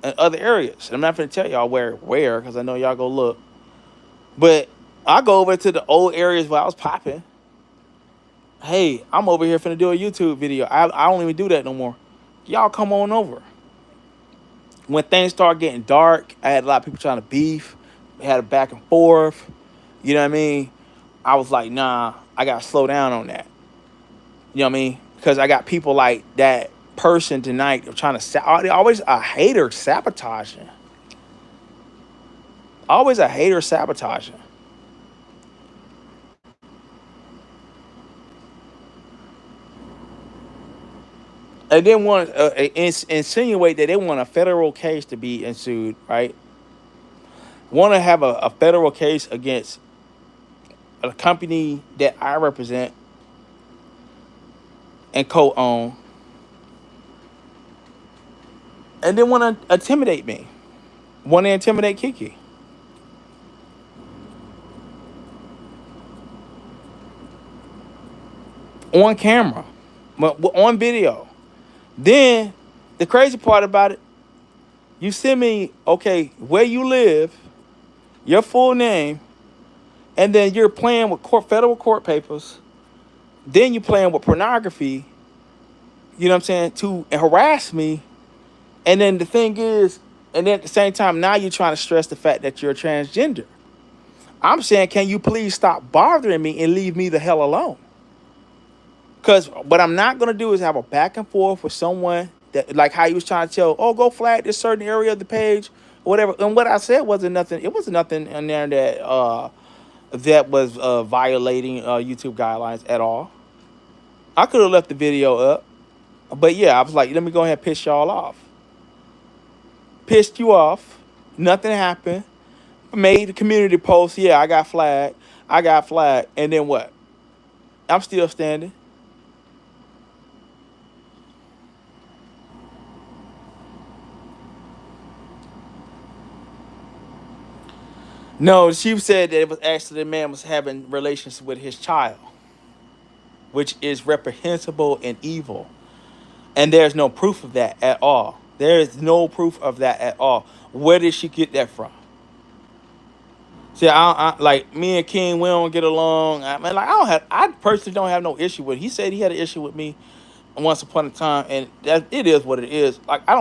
S1: and other areas. And I'm not going to tell y'all where because I know y'all go look. But I go over to the old areas where I was popping. Hey, I'm over here finna do a YouTube video. I don't even do that no more. Y'all come on over. When things started getting dark, I had a lot of people trying to beef. We had a back and forth. You know what I mean? I was like, nah, I gotta slow down on that. You know what I mean? Because I got people like that person tonight trying to always a hater sabotaging. Always a hater sabotaging. And then want to insinuate that they want a federal case to be ensued, right? Want to have a federal case against a company that I represent and co-own, and then want to intimidate me, want to intimidate Kiki on camera, on video. Then the crazy part about it, you send me, okay, where you live, your full name, and then you're playing with federal court papers. Then you're playing with pornography you know what I'm saying, to harass me. And then the thing is, and then at the same time, now you're trying to stress the fact that you're transgender. I'm saying, can you please stop bothering me and leave me the hell alone? Because what I'm not gonna do is have a back and forth with someone that, like how he was trying to tell, oh, go flag this certain area of the page, or whatever. And what I said wasn't nothing. It wasn't nothing in there that was violating YouTube guidelines at all. I could have left the video up, but yeah, I was like, let me go ahead and piss y'all off. Pissed you off. Nothing happened. Made a community post. Yeah, I got flagged. I got flagged. And then what? I'm still standing. No, she said that it was actually the man was having relations with his child, which is reprehensible and evil. And there's no proof of that at all. There is no proof of that at all. Where did she get that from? See, like me and King, we don't get along. I mean, like I personally don't have no issue with it. He said he had an issue with me once upon a time, and that it is what it is. Like I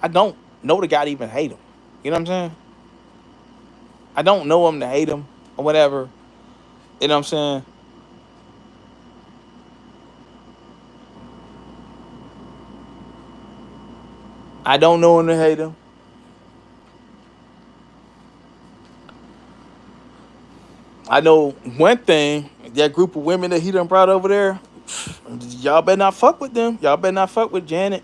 S1: don't know the guy to even hate him. You know what I'm saying? I don't know him to hate him or whatever. You know what I'm saying? I don't know him to hate him. I know one thing, that group of women that he done brought over there, y'all better not fuck with them. Y'all better not fuck with Janet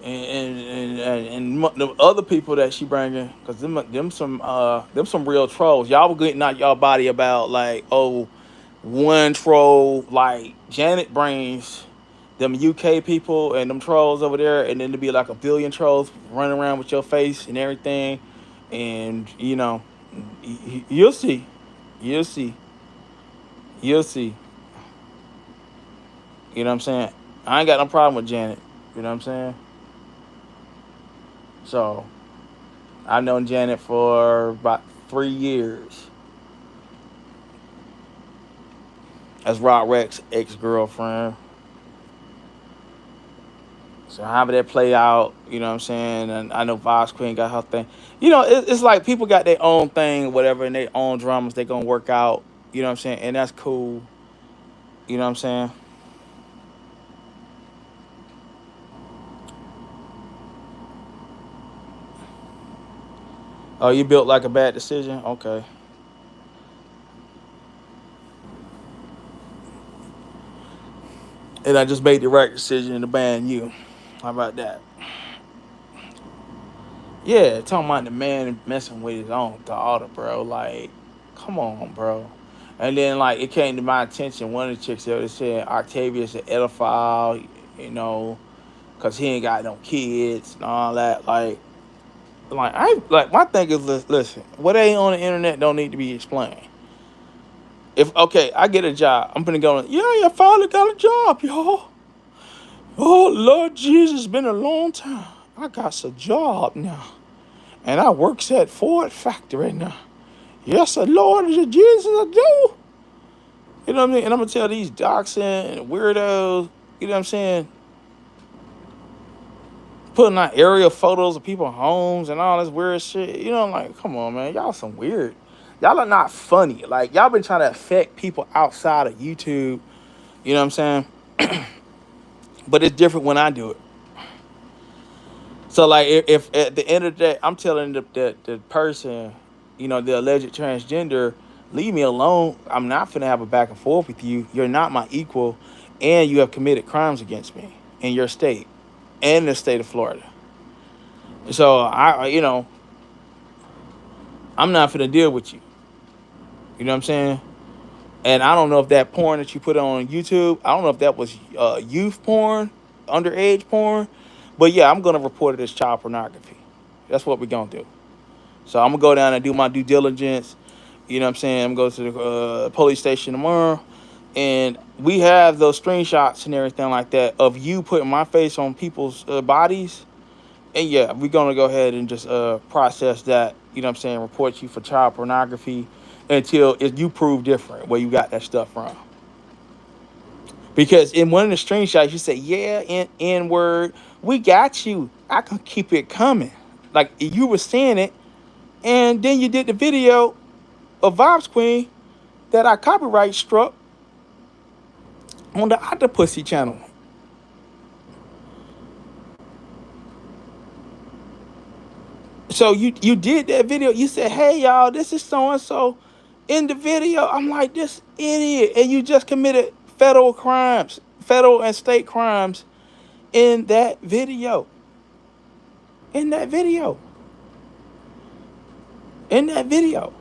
S1: and the other people that she bringing, cause them some real trolls. Y'all were getting out y'all body about like, oh, one troll like Janet brings them UK people and them trolls over there, and then to be like a billion trolls running around with your face and everything, and you know, you'll see, you'll see, you'll see. You know what I'm saying? I ain't got no problem with Janet. You know what I'm saying? So I've known Janet for about 3 years as Rod Rex's ex-girlfriend. So however that play out, you know what I'm saying? And I know Vibes Queen got her thing. You know, it's like people got their own thing, whatever, and their own dramas they gonna work out. You know what I'm saying? And that's cool. You know what I'm saying? Oh, you built like a bad decision? Okay. And I just made the right decision to ban you. How about that? Yeah, talking about the man messing with his own daughter, bro. Like, come on, bro. And then, like, it came to my attention. One of the chicks there said Octavius an pedophile, you know, because he ain't got no kids and all that. Like my thing is, listen, what ain't on the internet don't need to be explained. If okay, I get a job, I'm gonna go. Yeah, I finally got a job, y'all. Oh Lord Jesus, it's been a long time. I got a job now, and I works at Ford factory now. Yes, the Lord is Jesus, I do. You know what I mean? And I'm gonna tell these doxing and weirdos, you know what I'm saying, putting out aerial photos of people's homes and all this weird shit. You know, I'm like, come on, man, y'all some weird. Y'all are not funny. Like y'all been trying to affect people outside of YouTube. You know what I'm saying? But it's different when I do it. So like, if at the end of the day, I'm telling the person, you know, the alleged transgender, leave me alone. I'm not finna have a back and forth with you. You're not my equal, and you have committed crimes against me in your state and the state of Florida. So you know, I'm not finna deal with you. You know what I'm saying? And I don't know if that porn that you put on YouTube, I don't know if that was youth porn, underage porn, but yeah, I'm gonna report it as child pornography. That's what we're gonna do. So I'm gonna go down and do my due diligence. You know what I'm saying? I'm gonna go to the police station tomorrow, and we have those screenshots and everything like that of you putting my face on people's bodies. And yeah, we're gonna go ahead and just process that. You know what I'm saying? Report you for child pornography until you prove different where you got that stuff from. Because in one of the screenshots, you say, yeah, N word, we got you. I can keep it coming. Like you were saying it. And then you did the video of Vibes Queen that I copyright struck on the Octopussy channel. So you did that video. You said, hey, y'all, this is so-and-so in the video. I'm like, this idiot. And you just committed federal crimes, federal and state crimes in that video. In that video. In that video.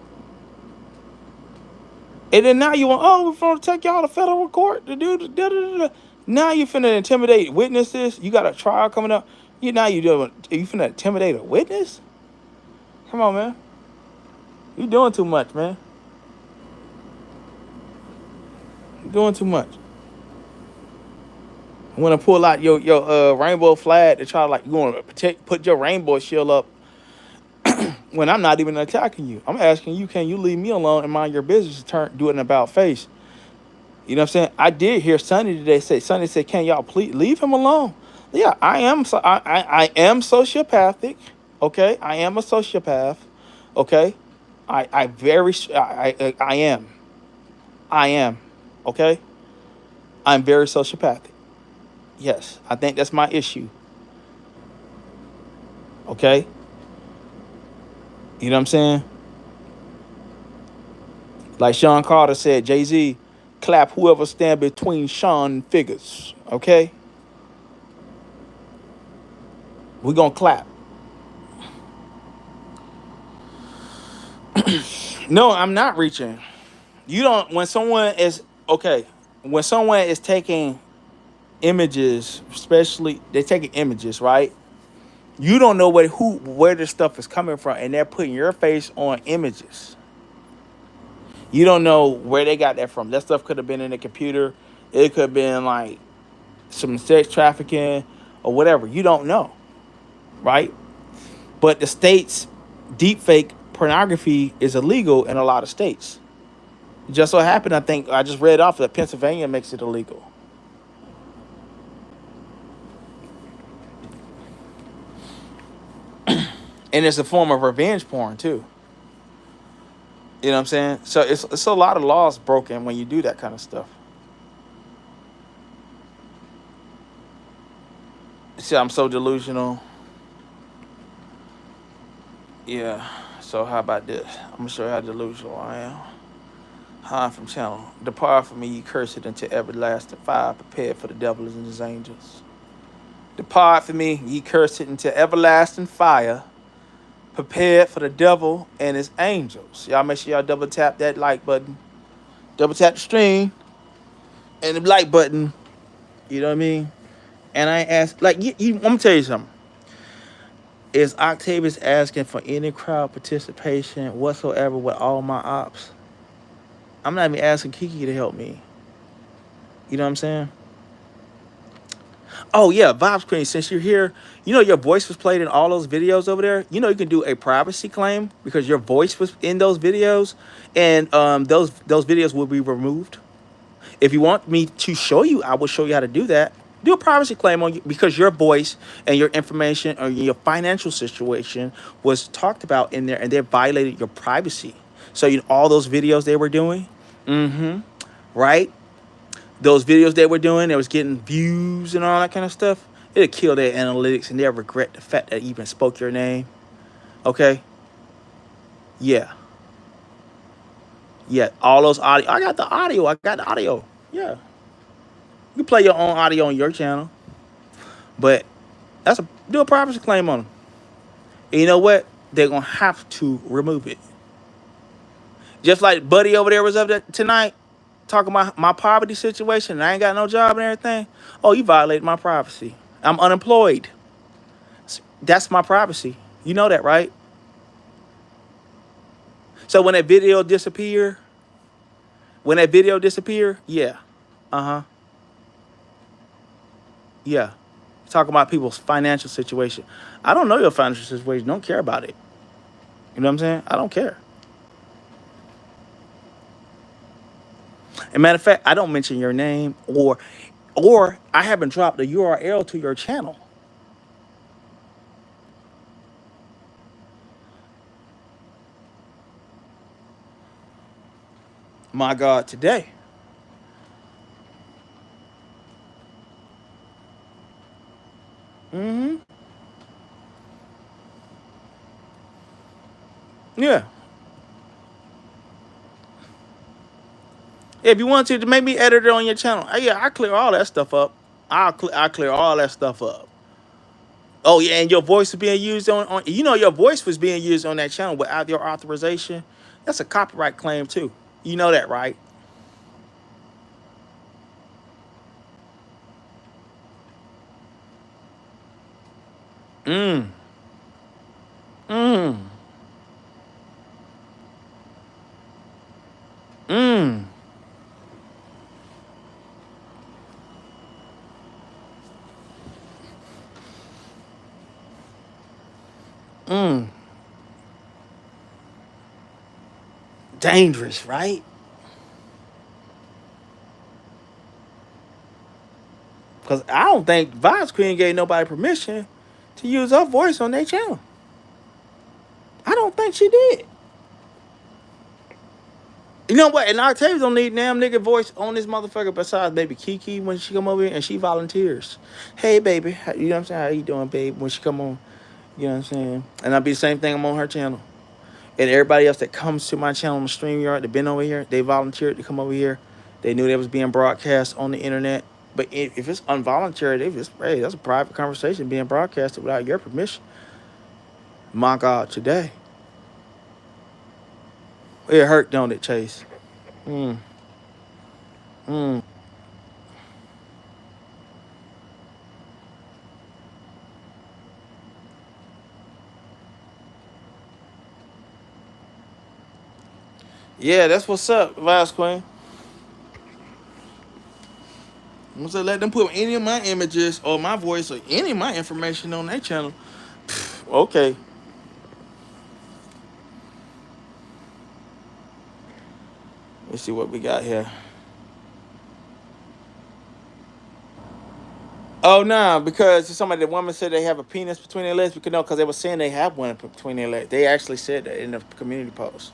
S1: And then now you want, oh, we're going to take y'all to federal court to do the da-da-da-da. Now you finna intimidate witnesses. You got a trial coming up. You finna intimidate a witness? Come on, man. You doing too much, man. You doing too much. I want to pull out your rainbow flag to try to, like, you want to put your rainbow shield up when I'm not even attacking you. I'm asking you, can you leave me alone and mind your business and do it in about face? You know what I'm saying? I did hear Sonny today say, Sonny said, can y'all please leave him alone? Yeah, I am sociopathic. Okay, I am a sociopath. Okay, I am. I am. Okay, I'm very sociopathic. Yes, I think that's my issue. Okay, you know what I'm saying? Like Sean Carter said, Jay-Z, clap whoever stand between Sean figures. Okay, we gonna clap. No, I'm not reaching. You don't. When someone is okay, when someone is taking images, especially they're taking images, right? You don't know where this stuff is coming from, and they're putting your face on images. You don't know where they got that from. That stuff could have been in the computer. It could have been like some sex trafficking or whatever. You don't know, right? But the states, deepfake pornography is illegal in a lot of states. Just so happened, I think I just read off that Pennsylvania makes it illegal. And it's a form of revenge porn too. You know what I'm saying? So it's a lot of laws broken when you do that kind of stuff. See, I'm so delusional. Yeah. So how about this? I'm gonna show you how delusional I am. Hide from channel. Depart from me, ye cursed, into everlasting fire, prepared for the devil and his angels. Depart from me, ye cursed, into everlasting fire, prepared for the devil and his angels. Y'all make sure y'all double tap that like button. Double tap the stream and the like button. You know what I mean? And I ask, like, I'm gonna tell you something. Is Octavius asking for any crowd participation whatsoever with all my ops? I'm not even asking Kiki to help me. You know what I'm saying? Oh yeah, Vibes Queen, since you're here, you know your voice was played in all those videos over there. You know you can do a privacy claim because your voice was in those videos, and those videos will be removed. If you want me to show you, I will show you how to do that. Do a privacy claim on you because your voice and your information or your financial situation was talked about in there, and they violated your privacy. So all those videos they were doing, right? Those videos they were doing, they was getting views and all that kind of stuff. It'll kill their analytics and they'll regret the fact that even spoke your name. Okay? Yeah. Yeah. All those audio. I got the audio. Yeah. You can play your own audio on your channel. But do a privacy claim on them. And you know what? They're going to have to remove it. Just like Buddy over there was up there tonight talking about my poverty situation and I ain't got no job and everything. Oh, you violated my privacy. I'm unemployed. That's my privacy. You know that, right? So when that video disappear, yeah. Uh-huh. Yeah. Talking about people's financial situation. I don't know your financial situation. Don't care about it. You know what I'm saying? I don't care. As a matter of fact, I don't mention your name, or I haven't dropped the URL to your channel. My God, today. Mm-hmm. Yeah. If you want to make me editor on your channel, yeah, I clear all that stuff up. I clear all that stuff up. Oh yeah, and your voice is being used on your voice was being used on that channel without your authorization. That's a copyright claim too. You know that, right? Mm. Mm. Mm. Mm. Dangerous, right? Because I don't think Vibes Queen gave nobody permission to use her voice on their channel. I don't think she did. You know what? And Octavius don't need damn nigga voice on this motherfucker besides baby Kiki when she come over here and she volunteers. Hey baby, you know what I'm saying? How you doing, babe? When she come on, you know what I'm saying? And I'll be the same thing. I'm on her channel. And everybody else that comes to my channel on the StreamYard, they've been over here, they volunteered to come over here. They knew that was being broadcast on the internet. But if it's involuntary, they just, hey, that's a private conversation being broadcasted without your permission. My God, today. It hurt, don't it, Chase? Mm, mm. Yeah, that's what's up, Vice Queen. I'm gonna let them put any of my images or my voice or any of my information on their channel. Okay. Let's see what we got here. Oh no, because somebody, the woman said they have a penis between their legs. Because no, because they were saying they have one between their legs. They actually said that in the community post.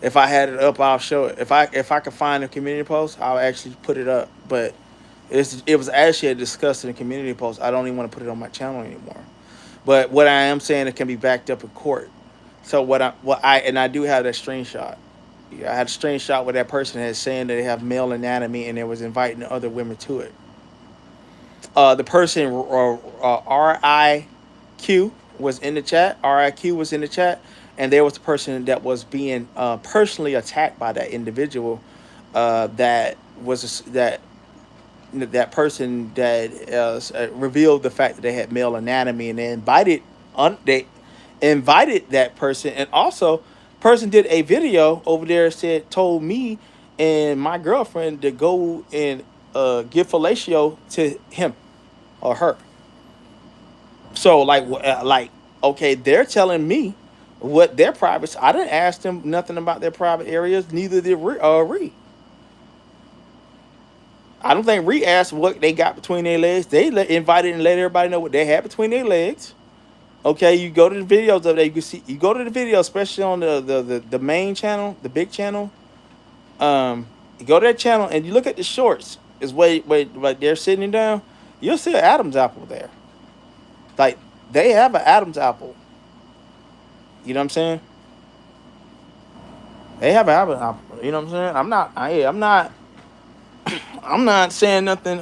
S1: If I had it up, I'll show it. If I could find a community post, I'll actually put it up. But it was actually discussed in a community post. I don't even want to put it on my channel anymore. But what I am saying, it can be backed up in court. So I do have that screenshot. Yeah, I had a screenshot where that person is saying that they have male anatomy and they was inviting other women to it. The person RIQ was in the chat. RIQ was in the chat, and there was the person that was being personally attacked by that individual. That was that person that revealed the fact that they had male anatomy, and they invited that person, and also person did a video over there, told me and my girlfriend to go and give fellatio to him or her. So okay, they're telling me what their private. I didn't ask them nothing about their private areas. Neither did Ree. I don't think Ree asked what they got between their legs. They invited and let everybody know what they had between their legs. Okay, you go to the videos of that. You can see. You go to the video, especially on the main channel, the big channel. You go to that channel and you look at the shorts. Is wait, they're sitting down. You'll see an Adam's apple there. Like they have an Adam's apple. You know what I'm saying? They have an Adam's apple. You know what I'm saying? I'm not saying nothing.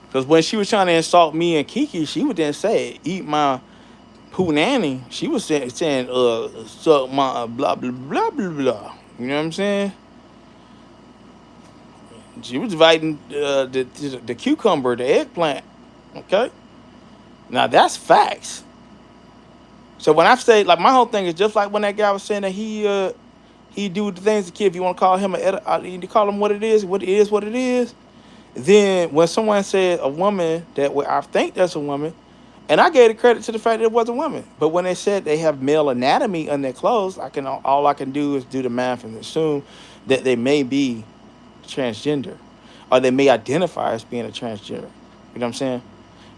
S1: Because when she was trying to insult me and Kiki, she would then say, "Eat my poo nanny." She was saying, "Suck my blah blah blah blah blah." You know what I'm saying? She was inviting the cucumber, the eggplant. Okay, now that's facts. So when I say, like, my whole thing is just like when that guy was saying that he do the things to kid. If you want to call him you call him what it is, what it is. Then when someone said a woman that, well, I think that's a woman, And I gave the credit to the fact that it wasn't women. But when they said they have male anatomy on their clothes, all I can do is do the math and assume that they may be transgender, or they may identify as being a transgender. You know what I'm saying?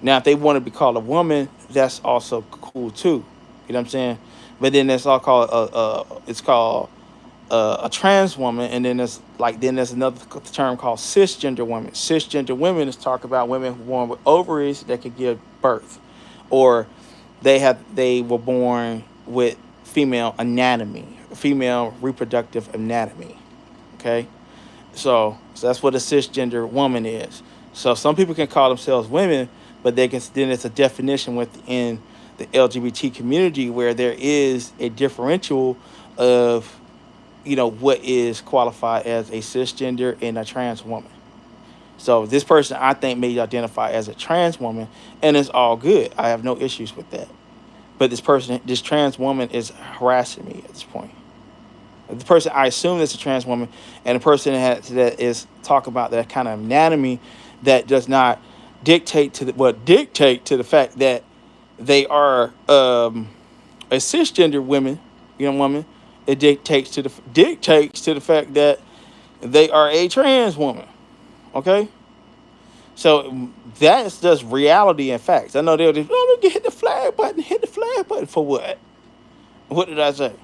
S1: Now, if they want to be called a woman, that's also cool too. You know what I'm saying? But then that's all called it's called a trans woman, and then there's another term called cisgender women. Cisgender women is talk about women born with ovaries that could give birth, or they were born with female anatomy, female reproductive anatomy. Okay, so that's what a cisgender woman is. So some people can call themselves women, but they can then it's a definition within the LGBT community where there is a differential of what is qualified as a cisgender and a trans woman. So this person I think may identify as a trans woman, and it's all good. I have no issues with that. But this trans woman is harassing me at this point. The person I assume is a trans woman, and the person that is talk about that kind of anatomy that does not dictate to the fact that they are a cisgender woman. It dictates to the fact that they are a trans woman. Okay, so that's just reality and facts. I know they'll just hit the flag button. Hit the flag button for what? What did I say?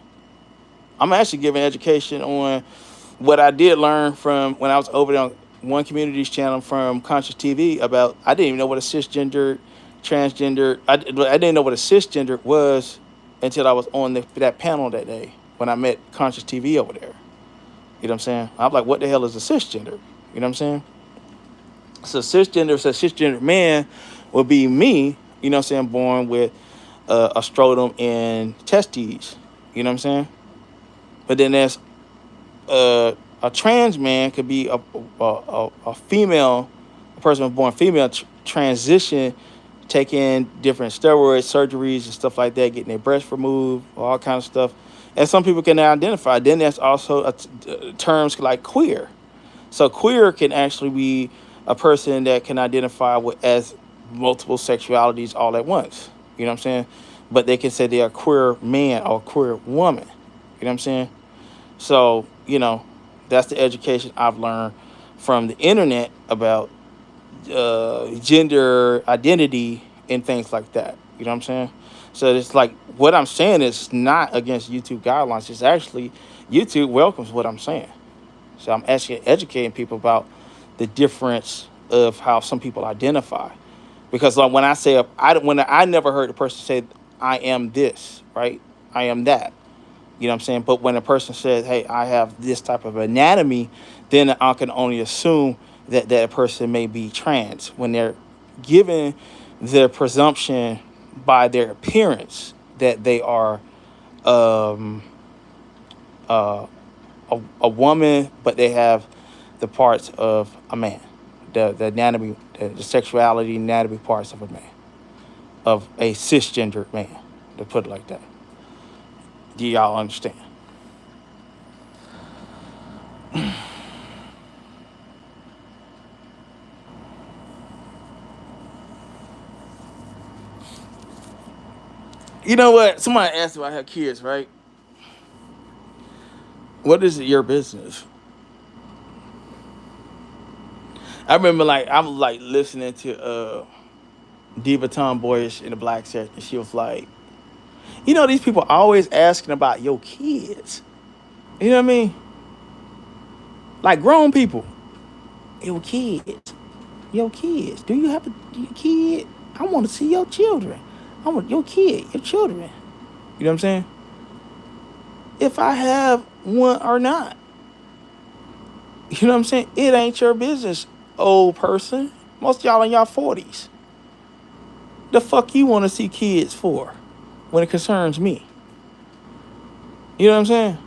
S1: I'm actually giving education on what I did learn from when I was over there on one community's channel from Conscious TV about. I didn't even know what a cisgender, transgender. I didn't know what a cisgender was until I was on that panel that day when I met Conscious TV over there. You know what I'm saying? I'm like, what the hell is a cisgender? You know what I'm saying? So cisgender man will be me. You know what I'm saying? Born with a scrotum and testes. You know what I'm saying? But then there's a trans man could be a female, a person born female, transition, taking different steroid surgeries and stuff like that, getting their breasts removed, all kind of stuff. And some people can identify. Then there's also terms like queer. So queer can actually be a person that can identify as multiple sexualities all at once. You know what I'm saying? But they can say they are queer man or queer woman. You know what I'm saying? So, that's the education I've learned from the internet about gender identity and things like that. You know what I'm saying? So it's like what I'm saying is not against YouTube guidelines. It's actually YouTube welcomes what I'm saying. So I'm actually educating people about the difference of how some people identify. Because like when I say I never heard a person say I am this, right? I am that. You know what I'm saying? But when a person says, hey, I have this type of anatomy, then I can only assume that person may be trans. When they're given the presumption by their appearance that they are a woman, but they have the parts of a man. The anatomy, the sexuality, anatomy parts of a man. Of a cisgender man, to put it like that. Do y'all understand? You know what? Somebody asked if I have kids, right? What is your business? I remember I'm listening to Diva Tomboyish in the Black section. She was like, these people always asking about your kids. You know what I mean? Like grown people. Your kids. Your kids. Do you have a kid? I want to see your children. I want your kid, your children. You know what I'm saying? If I have one or not. You know what I'm saying? It ain't your business, old person. Most of y'all in y'all 40s. The fuck you want to see kids for when it concerns me? You know what I'm saying?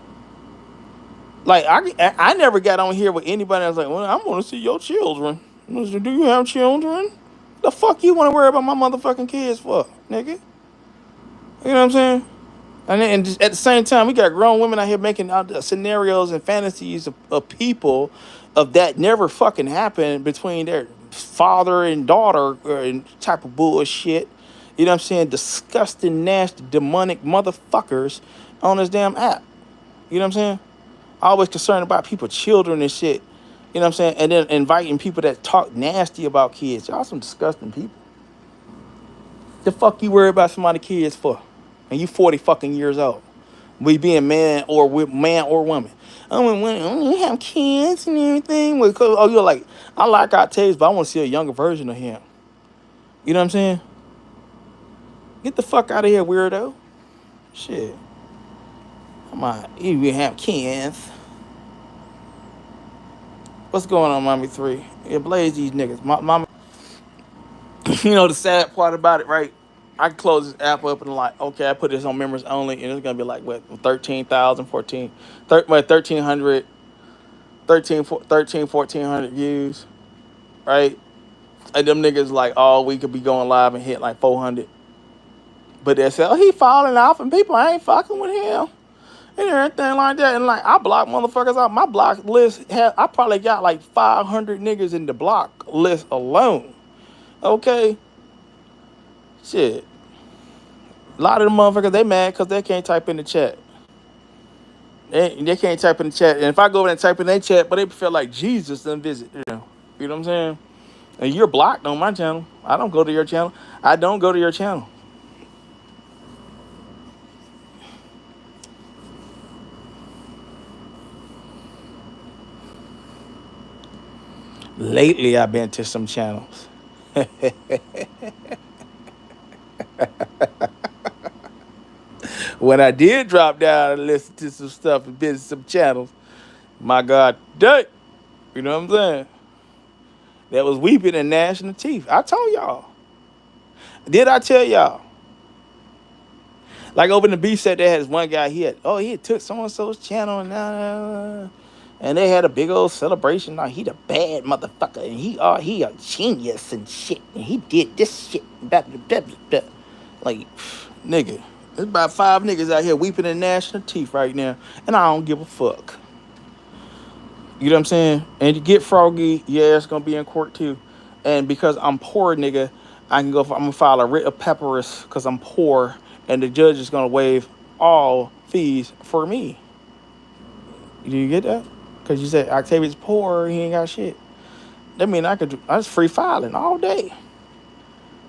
S1: Like, I never got on here with anybody that was like, well, I want to see your children. Do you have children? The fuck you want to worry about my motherfucking kids for, nigga? You know what I'm saying? And just at the same time, we got grown women out here making scenarios and fantasies of people of that never fucking happened between their father and daughter and type of bullshit. You know what I'm saying? Disgusting, nasty, demonic motherfuckers on this damn app. You know what I'm saying? Always concerned about people, children and shit. You know what I'm saying? And then inviting people that talk nasty about kids. Y'all some disgusting people. The fuck you worry about somebody's kids for? And you 40 fucking years old. We being man or woman. I want to have kids and everything. Oh, you're like, I like Octavius, but I want to see a younger version of him. You know what I'm saying? Get the fuck out of here, weirdo. Shit. Come on, you have kids. What's going on, Mommy 3? Yeah, blaze these niggas. Mama. You know the sad part about it, right? I can close this app up and like, okay, I put this on members only, and it's gonna be like what 13,000, 1,300, 1,400 views, right? And them niggas like, oh, we could be going live and hit like 400. But they say, oh, he falling off and people ain't fucking with him and everything like that. And like, I block motherfuckers out. My block list, I probably got like 500 niggas in the block list alone. Okay? Shit. A lot of them motherfuckers, they mad because they can't type in the chat. They can't type in the chat. And if I go over and type in their chat, but they feel like Jesus done visit them. You know what I'm saying? And you're blocked on my channel. I don't go to your channel. I don't go to your channel. Lately, I've been to some channels. When I did drop down and listen to some stuff and visit some channels, my God, dang, you know what I'm saying? That was weeping and gnashing of teeth. I told y'all. Did I tell y'all? Like over in the B set, they had this one guy. He had took so and so's channel and they had a big old celebration. Like he the bad motherfucker and he a genius and shit and he did this shit. Blah, blah, blah, blah. Like nigga, there's about 5 niggas out here weeping and gnashing of teeth right now, and I don't give a fuck. You know what I'm saying? And you get froggy, yeah, it's gonna be in court too. And because I'm poor, nigga, I'm gonna file a writ of papyrus because I'm poor, and the judge is gonna waive all fees for me. Do you get that? Because you said Octavius poor, he ain't got shit. That mean I was free filing all day.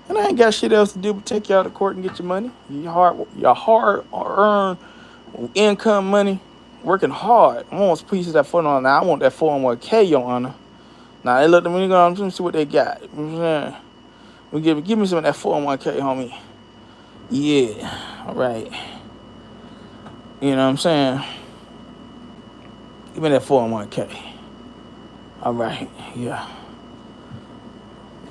S1: And I ain't got shit else to do but take y'all to court and get your money. Your hard earned income money. Working hard. I want pieces of that 401. Now I want that 401k, Your Honor. Now they look at me and go, I'm gonna see what they got. You know what I'm saying? Give me some of that 401k, homie. Yeah, all right. You know what I'm saying? Give me that 401k. All right, yeah.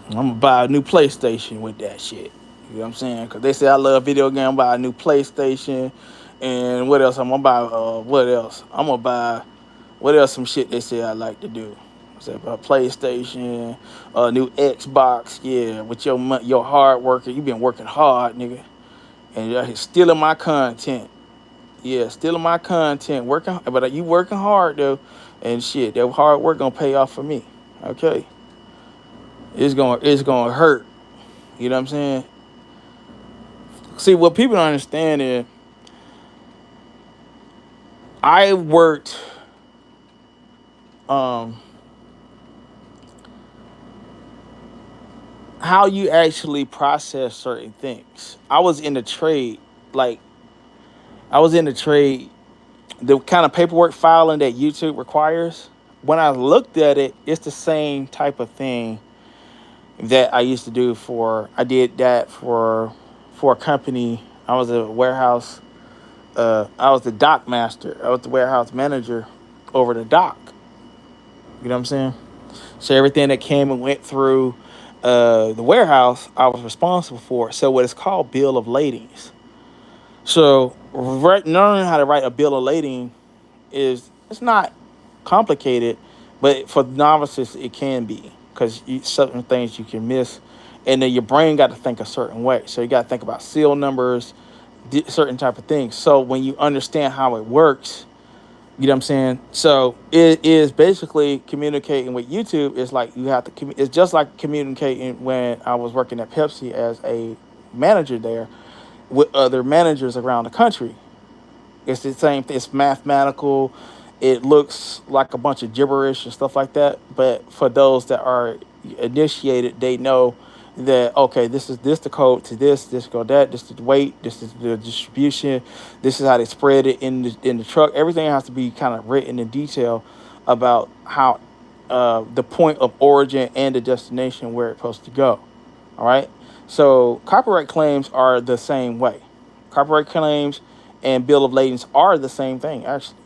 S1: I'm gonna buy a new PlayStation with that shit. You know what I'm saying? Because they say I love video game. I'm buy a new PlayStation. And what else? I'm gonna buy, what else? I'm gonna buy, what else? Some shit they say I like to do. I said a PlayStation, a new Xbox. Yeah, with your hard worker. You been working hard, nigga. And you're stealing my content. Yeah, stealing my content. But you working hard, though. And shit, that hard work gonna pay off for me. Okay? It's gonna hurt. You know what I'm saying? See, what people don't understand is I worked how you actually process certain things. I was in the trade, the kind of paperwork filing that YouTube requires. When I looked at it, it's the same type of thing that I used to do I did that for a company. I was a warehouse. I was the dock master. I was the warehouse manager over the dock. You know what I'm saying? So everything that came and went through the warehouse, I was responsible for. So what is called bill of ladings. So learning how to write a bill of lading it's not complicated, but for novices it can be because certain things you can miss, and then your brain got to think a certain way. So you got to think about seal numbers, certain type of things. So when you understand how it works, you know what I'm saying? So it is basically communicating with YouTube. It's like you have to. It's just like communicating when I was working at Pepsi as a manager there with other managers around the country. It's the same thing. It's mathematical. It looks like a bunch of gibberish and stuff like that. But for those that are initiated, they know that okay, this the code to this go that, this is the weight, this is the distribution, this is how they spread it in the truck. Everything has to be kind of written in detail about how the point of origin and the destination where it's supposed to go. All right. So copyright claims are the same way. Copyright claims and bill of ladings are the same thing, actually.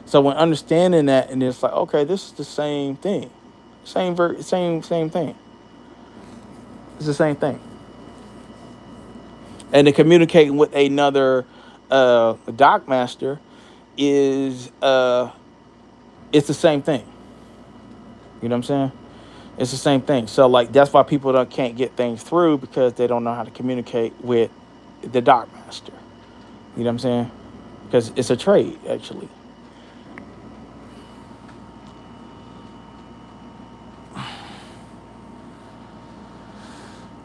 S1: So when understanding that, and it's like, okay, this is the same thing, same thing. It's the same thing. And then communicating with another doc master is it's the same thing. You know what I'm saying? It's the same thing. So like that's why people can't get things through because they don't know how to communicate with the doc master. You know what I'm saying? Because it's a trade, actually.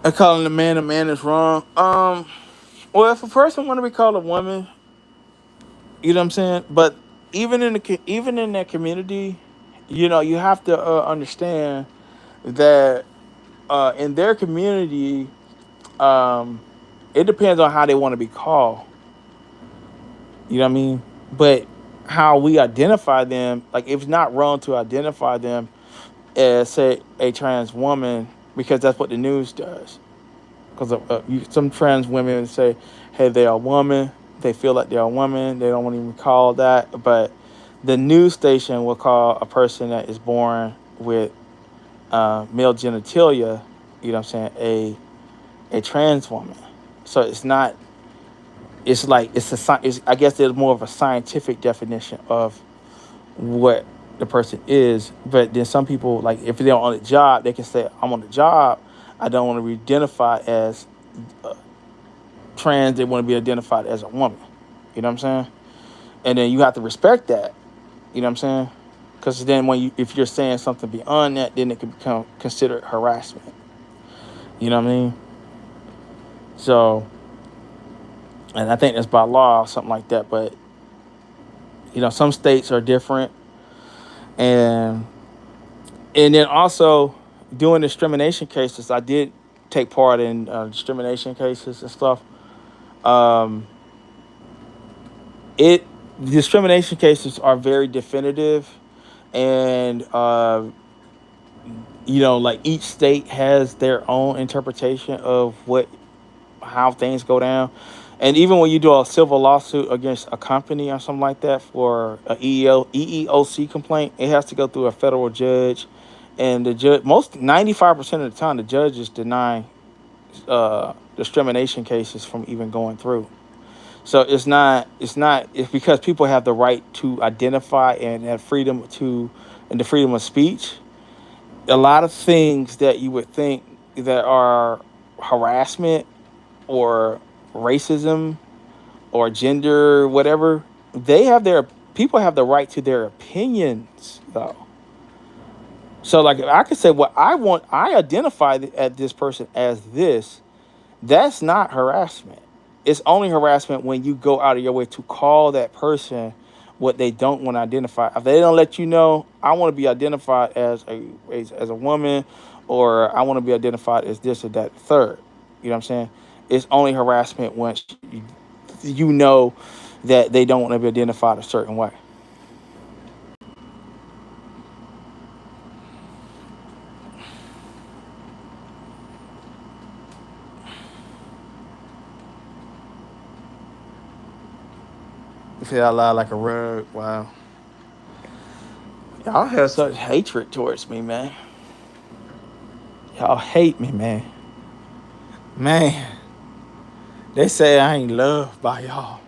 S1: I calling a man is wrong. Well, if a person want to be called a woman, you know what I'm saying. But even in that community, you have to understand that in their community, um, it depends on how they want to be called. You know what I mean? But how we identify them, like it's not wrong to identify them as say a trans woman because that's what the news does. Because some trans women say, "Hey, they're a woman." They feel like they're a woman. They don't want to even call that. But the news station will call a person that is born with male genitalia. You know what I'm saying? A trans woman. So it's not. It's like It's, I guess there's more of a scientific definition of what the person is. But then some people, like if they're on a job, they can say, "I'm on the job. I don't want to be identified as trans, they want to be identified as a woman." You know what I'm saying? And then you have to respect that. You know what I'm saying? Because then if you're saying something beyond that, then it can become considered harassment. You know what I mean? So, and I think that's by law or something like that. But some states are different, and then also doing discrimination cases. I did take part in discrimination cases and stuff. Um, it Discrimination cases are very definitive, and like each state has their own interpretation of how things go down. And even when you do a civil lawsuit against a company or something like that for a EEOC complaint, it has to go through a federal judge, and the judge, 95% of the time, the judges deny discrimination cases from even going through. So it's because people have the right to identify and have and the freedom of speech. A lot of things that you would think that are harassment or racism or gender, whatever, people have the right to their opinions though. So like I could say what I want, I identify at this person as this. That's not harassment. It's only harassment when you go out of your way to call that person what they don't want to identify. If they don't let you know, I want to be identified as a woman, or I want to be identified as this or that third. You know what I'm saying? It's only harassment once you know that they don't want to be identified a certain way. You feel out loud like a rug. Wow. Y'all have such hatred towards me, man. Y'all hate me, man. Man, they say I ain't loved by y'all.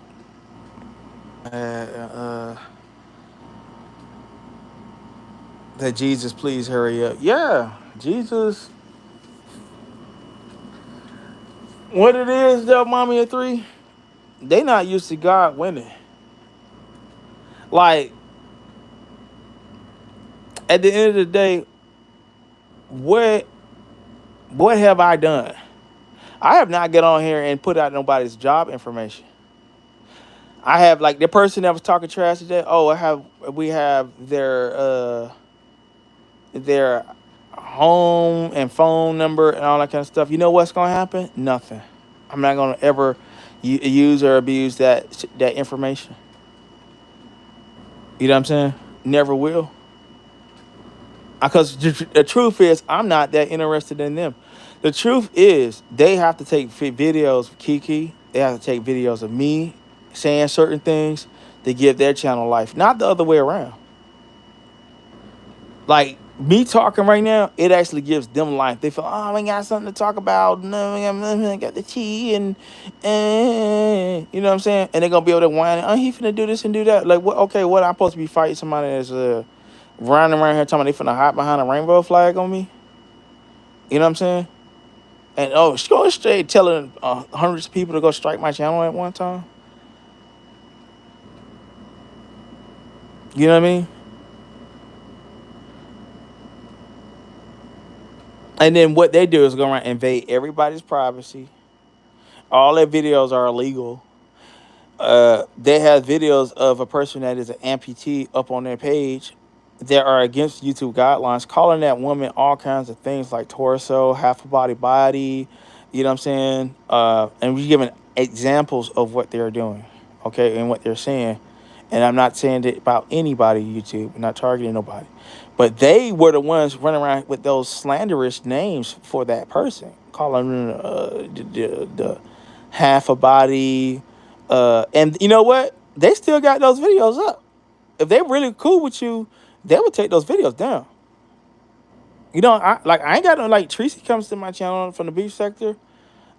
S1: That Jesus, please hurry up. Yeah, Jesus. What it is, though, mommy at 3, they not used to God winning. Like, at the end of the day, what have I done? I have not get on here and put out nobody's job information. I have like the person that was talking trash today. Oh, we have their home and phone number and all that kind of stuff. You know what's gonna happen? Nothing. I'm not gonna ever use or abuse that information. You know what I'm saying? Never will. Because the truth is, I'm not that interested in them. The truth is, they have to take videos of Kiki. They have to take videos of me saying certain things to give their channel life, not the other way around. Like me talking right now, it actually gives them life. They feel, oh, we got something to talk about. No, I got the tea you know what I'm saying? And they're gonna be able to whine. Oh, he finna do this and do that. Like, what? Okay, what? I'm supposed to be fighting somebody that's running around here talking about they finna hide behind a rainbow flag on me. You know what I'm saying? And oh, she going straight telling hundreds of people to go strike my channel at one time. You know what I mean? And then what they do is go around and invade everybody's privacy. All their videos are illegal. They have videos of a person that is an amputee up on their page that are against YouTube guidelines, calling that woman all kinds of things like torso, half a body. You know what I'm saying? And we're giving examples of what they're doing, okay, and what they're saying. And I'm not saying that about anybody, YouTube, I'm not targeting nobody. But they were the ones running around with those slanderous names for that person, calling them the half a body. And you know what? They still got those videos up. If they're really cool with you, they would take those videos down. You know, I ain't got no like Tracy comes to my channel from the beef sector.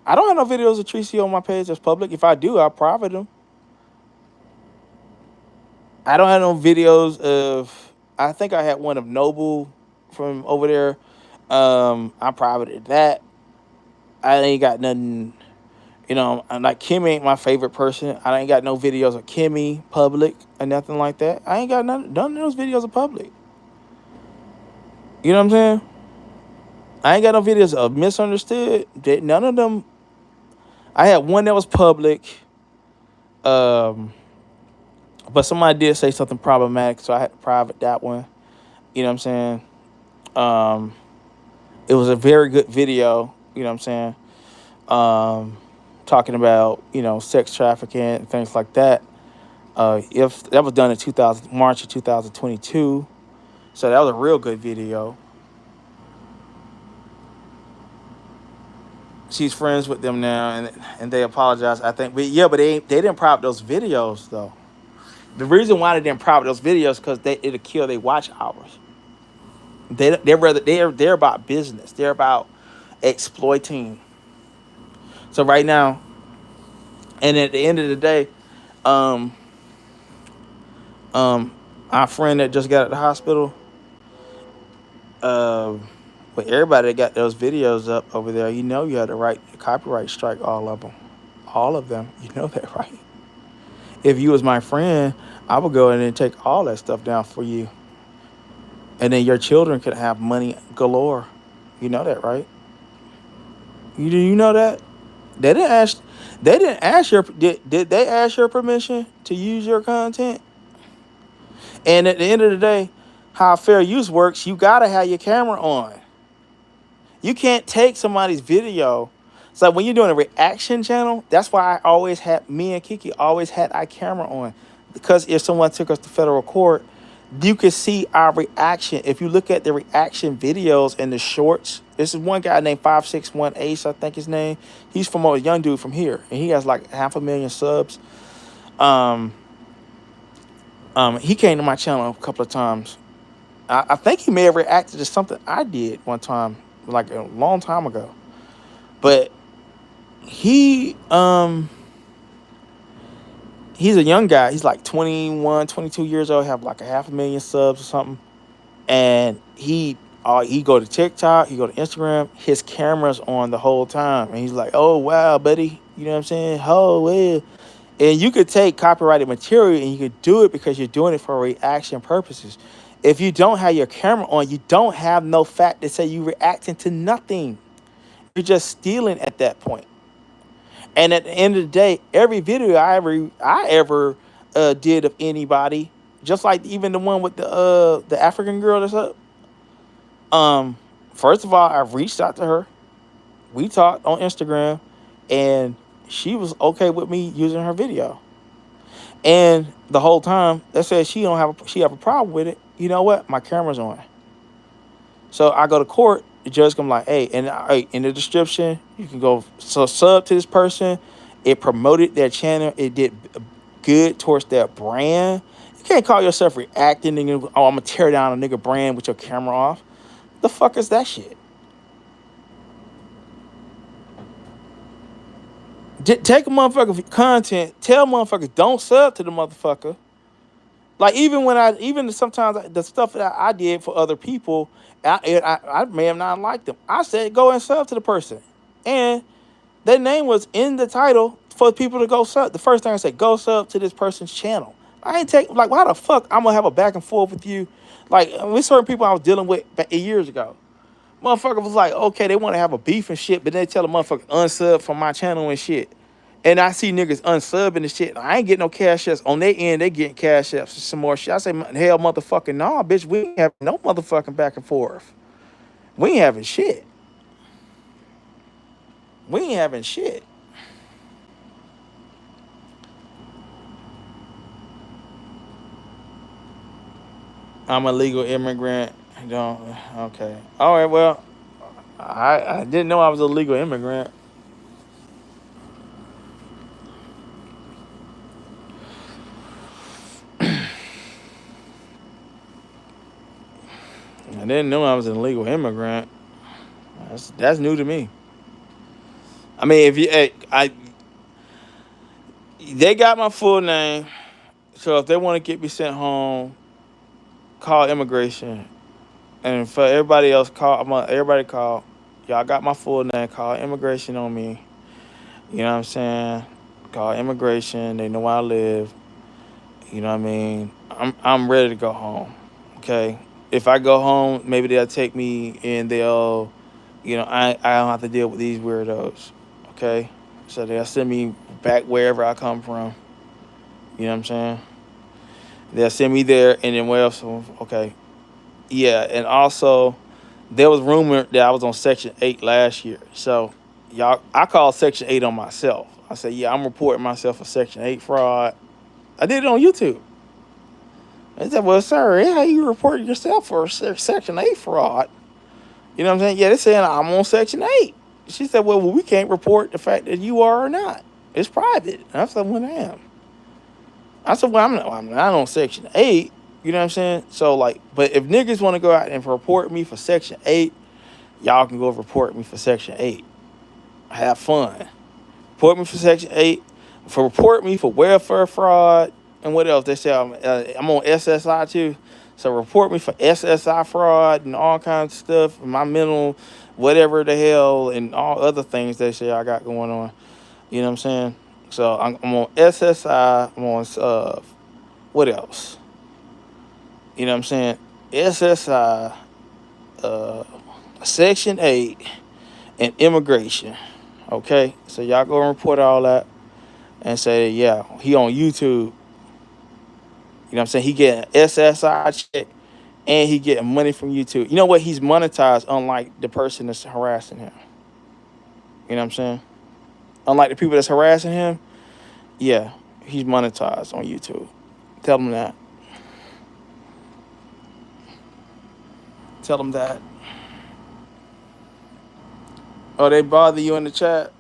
S1: I don't have no videos of Tracy on my page that's public. If I do, I'll private them. I don't have no videos of. I think I had one of Noble from over there. I privated that. I ain't got nothing. You know, I'm like Kimmy ain't my favorite person. I ain't got no videos of Kimmy public or nothing like that. I ain't got none of those videos of public. You know what I'm saying? I ain't got no videos of misunderstood. None of them. I had one that was public, um, but somebody did say something problematic, so I had to private that one. You know what I'm saying? Um, it was a very good video. You know what I'm saying? Talking about sex trafficking and things like that. If that was done in 2000 March of 2022, so that was a real good video. She's friends with them now, and they apologize. I think, but yeah, but they didn't private those videos though. The reason why they didn't private those videos because it'll kill their watch hours. They're about business. They're about exploiting. So right now, and at the end of the day, um, our friend that just got at the hospital, with everybody that got those videos up over there, you had the right to copyright strike all of them. You know that, right? If you was my friend, I would go in and take all that stuff down for you, and then your children could have money galore. You know that, right? You know that they didn't ask. They didn't ask your did they ask your permission to use your content? And at the end of the day, how fair use works, you gotta have your camera on. You can't take somebody's video. So when you're doing a reaction channel, that's why I always had me and Kiki always had our camera on. Because if someone took us to federal court, you could see our reaction. If you look at the reaction videos and the shorts, this is one guy named 561 Ace, I think his name. He's from a young dude from here, and he has like 500,000 subs. Um, he came to my channel a couple of times. I think he may have reacted to something I did one time, like a long time ago. But he's a young guy. He's like 21, 22 years old, have like 500,000 subs or something. And he go to TikTok, he go to Instagram, his camera's on the whole time. And he's like, oh wow, buddy. You know what I'm saying? Oh well. And you could take copyrighted material and you could do it because you're doing it for reaction purposes. If you don't have your camera on, you don't have no fact to say you reacting to nothing. You're just stealing at that point. And at the end of the day, every video I ever did of anybody, just like even the one with the African girl that's up. Um, First of all, I've reached out to her. We talked on Instagram, and she was okay with me using her video. And the whole time, they said she have a problem with it. You know what? My camera's on. So I go to court. The judge come like, hey, and in the description, you can go sub to this person. It promoted their channel. It did good towards their brand. You can't call yourself reacting and I'm gonna tear down a nigga brand with your camera off. The fuck is that shit? Take a motherfucker content. Tell motherfuckers don't sub to the motherfucker. Like even sometimes the stuff that I did for other people, I may have not liked them. I said go and sub to the person, and their name was in the title for people to go sub. The first thing I said, go sub to this person's channel. I ain't take like why the fuck I'm gonna have a back and forth with you, like with certain people I was dealing with years ago. Motherfucker was like, okay, they want to have a beef and shit, but they tell a motherfucker unsub from my channel and shit. And I see niggas unsubbing and shit. I ain't getting no cash apps. On their end, they getting cash apps and some more shit. I say, hell motherfucking nah, bitch. We ain't having no motherfucking back and forth. We ain't having shit. We ain't having shit. I'm a legal immigrant. Don't okay. All right, well, I didn't know I was a legal immigrant. I didn't know I was an illegal immigrant. That's new to me. I mean, if you, they got my full name, so if they want to get me sent home, call immigration, and for everybody else, everybody call. Y'all got my full name. Call immigration on me. You know what I'm saying? Call immigration. They know where I live. You know what I mean? I'm ready to go home. Okay. If I go home, maybe they'll take me and they'll, I don't have to deal with these weirdos. Okay. So they'll send me back wherever I come from. You know what I'm saying? They'll send me there and then where else? Okay. Yeah. And also, there was rumor that I was on Section 8 last year. So, I called Section 8 on myself. I said, yeah, I'm reporting myself for Section 8 fraud. I did it on YouTube. I said, well, sir, how you reported yourself for Section 8 fraud? You know what I'm saying? Yeah, they're saying I'm on Section 8. She said, well, we can't report the fact that you are or not. It's private. And I said, well, I am. I said, well, I'm not on Section 8. You know what I'm saying? So, but if niggas want to go out and report me for Section 8, y'all can go report me for Section 8. Have fun. Report me for Section 8. Report me for welfare fraud. And what else? They say I'm on SSI too. So report me for SSI fraud and all kinds of stuff. My mental, whatever the hell, and all other things they say I got going on. You know what I'm saying? So I'm on SSI. I'm on what else? You know what I'm saying? SSI, Section 8, and immigration. Okay? So y'all go and report all that and say, yeah, he on YouTube. You know what I'm saying? He getting SSI check and he getting money from YouTube. You know what? He's monetized unlike the person that's harassing him. You know what I'm saying? Unlike the people that's harassing him, yeah, he's monetized on YouTube. Tell them that. Tell them that. Oh, they bother you in the chat?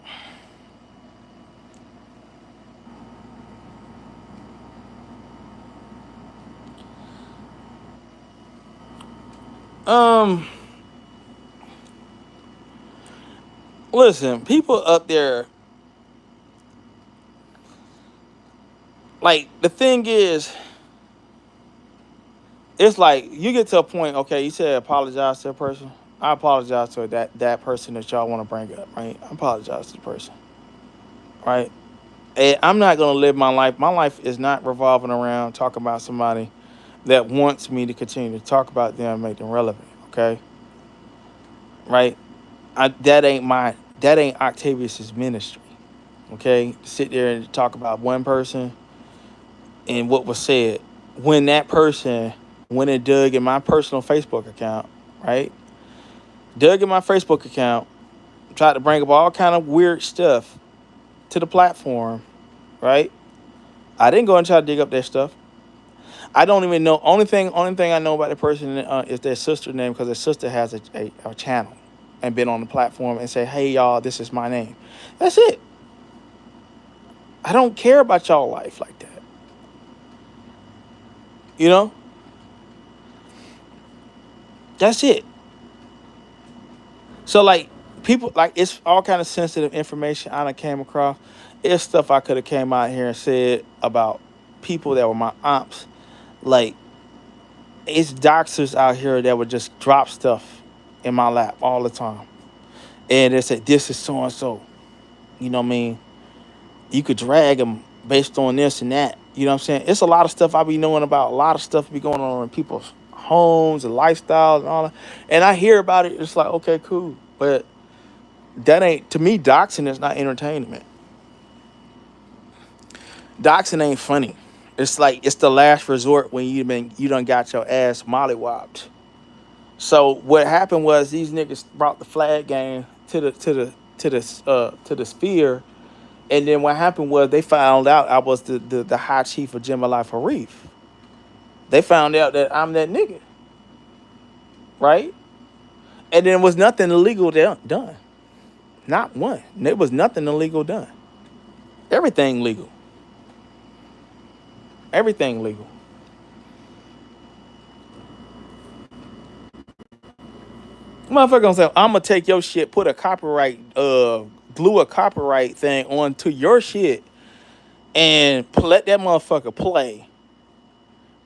S1: Listen, people up there, like, the thing is, it's like, you get to a point, okay, you said apologize to a person. I apologize to that person that y'all want to bring up, right? I apologize to the person, right? And I'm not going to live my life. My life is not revolving around talking about somebody that wants me to continue to talk about them and make them relevant, okay? Right? That ain't Octavius's ministry. Okay, sit there and talk about one person and what was said. When that person went and dug in my personal Facebook account, right? Dug in my Facebook account, tried to bring up all kind of weird stuff to the platform, right? I didn't go and try to dig up that stuff. I don't even know. Only thing I know about the person is their sister name, because their sister has a channel and been on the platform and say, "Hey y'all, this is my name." That's it. I don't care about y'all life like that. You know, that's it. So like people, like, it's all kind of sensitive information I done came across. It's stuff I could have came out here and said about people that were my aunts. Like, it's doxers out here that would just drop stuff in my lap all the time. And they said, this is so and so. You know what I mean? You could drag them based on this and that. You know what I'm saying? It's a lot of stuff I be knowing about. A lot of stuff be going on in people's homes and lifestyles and all that. And I hear about it. It's like, okay, cool. But that ain't, to me, doxing is not entertainment. Doxing ain't funny. It's like, it's the last resort when you done got your ass mollywopped. So what happened was these niggas brought the flag game to the sphere, and then what happened was they found out I was the high chief of Gemini Harif. They found out that I'm that nigga, right? And then was nothing illegal done. Not one. There was nothing illegal done. Everything legal. Everything legal. Motherfucker gonna say, I'm gonna take your shit, put a copyright, glue a copyright thing onto your shit, and let that motherfucker play,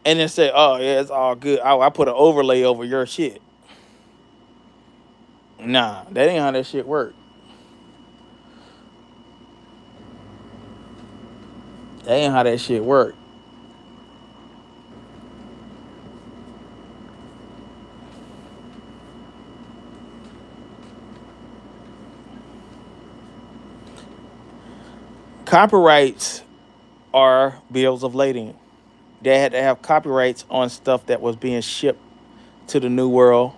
S1: and then say, oh yeah, it's all good. I put an overlay over your shit. Nah, that ain't how that shit work. That ain't how that shit work. Copyrights are bills of lading. They had to have copyrights on stuff that was being shipped to the New World.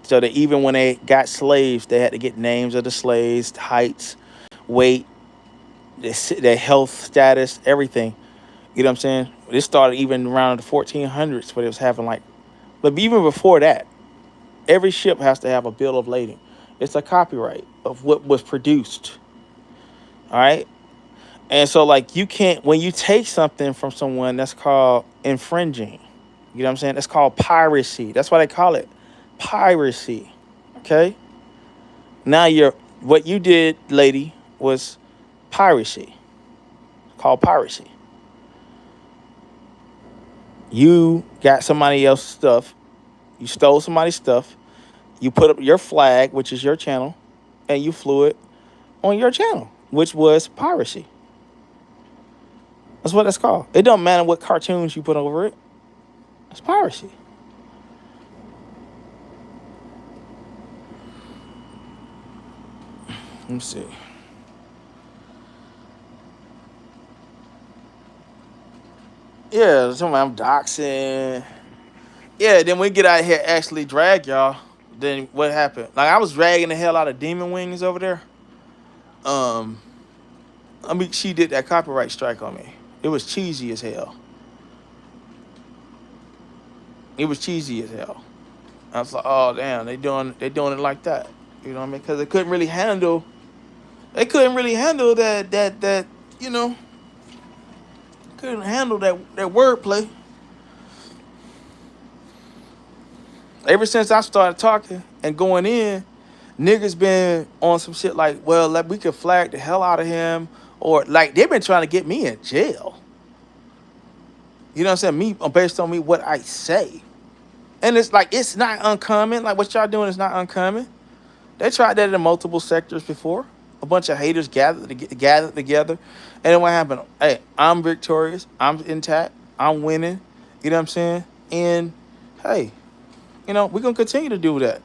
S1: So that even when they got slaves, they had to get names of the slaves, heights, weight, their health status, everything. You know what I'm saying? This started even around the 1400s, where it was having like, but even before that, every ship has to have a bill of lading. It's a copyright of what was produced. All right. And so, like, you can't, when you take something from someone, that's called infringing. You know what I'm saying? That's called piracy. That's why they call it piracy. Okay? Now, what you did, lady, was piracy. Called piracy. You got somebody else's stuff. You stole somebody's stuff. You put up your flag, which is your channel, and you flew it on your channel, which was piracy. That's what that's called. It don't matter what cartoons you put over it. It's piracy. Let me see. Yeah, I'm doxing. Yeah, then we get out here actually drag y'all. Then what happened? Like, I was dragging the hell out of Demon Wings over there. Um, I mean, she did that copyright strike on me. It was cheesy as hell. It was cheesy as hell. I was like, oh damn, they doing it like that. You know what I mean? Because they couldn't really handle. They couldn't really handle that. You know, couldn't handle that wordplay. Ever since I started talking and going in, niggas been on some shit like, well, like, we could flag the hell out of him, or like they've been trying to get me in jail. You know what I'm saying? Me, based on me, what I say. And it's like, it's not uncommon. Like, what y'all doing is not uncommon. They tried that in multiple sectors before. A bunch of haters gathered together. And then what happened? Hey, I'm victorious. I'm intact. I'm winning. You know what I'm saying? And hey, you know, we're going to continue to do that.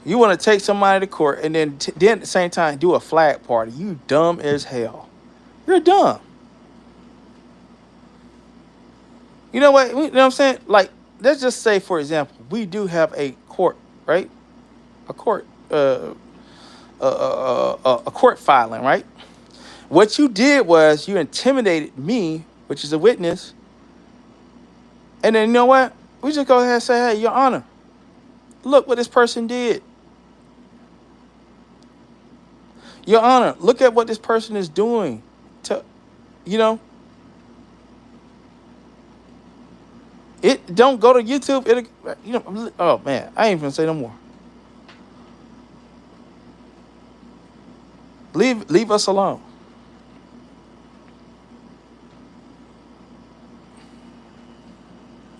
S1: You want to take somebody to court and then at the same time do a flag party. You dumb as hell. You're dumb. You know what? You know what I'm saying? Like, let's just say, for example, we do have a court, right? A court, a court filing, right? What you did was you intimidated me, which is a witness, and then you know what? We just go ahead and say, hey, Your Honor, look what this person did. Your Honor, look at what this person is doing. To, you know, it don't go to YouTube. It, you know, oh man, I ain't even say no more. Leave us alone.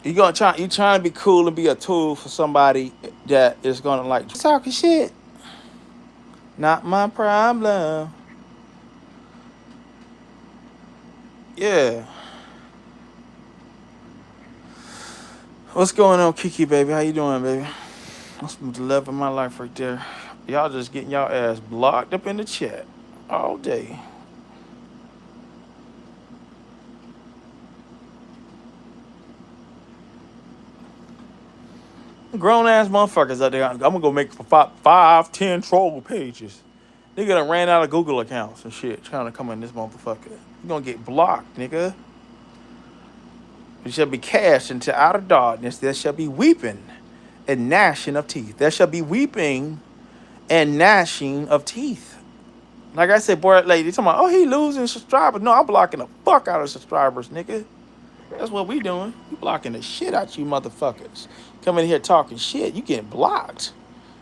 S1: You trying to be cool and be a tool for somebody that is gonna like talking shit. Not my problem. Yeah. What's going on, Kiki, baby? How you doing, baby? That's the love of my life right there. Y'all just getting y'all ass blocked up in the chat all day. Grown ass motherfuckers out there. I'm gonna go make 10 troll pages. Nigga done ran out of Google accounts and shit trying to come in this motherfucker. You gonna get blocked, nigga. You shall be cast into outer darkness. There shall be weeping and gnashing of teeth. There shall be weeping and gnashing of teeth. Like I said, boy, like, they talking about, oh, he losing subscribers. No, I'm blocking the fuck out of subscribers, nigga. That's what we doing. We blocking the shit out you motherfuckers. Coming here talking shit, you getting blocked.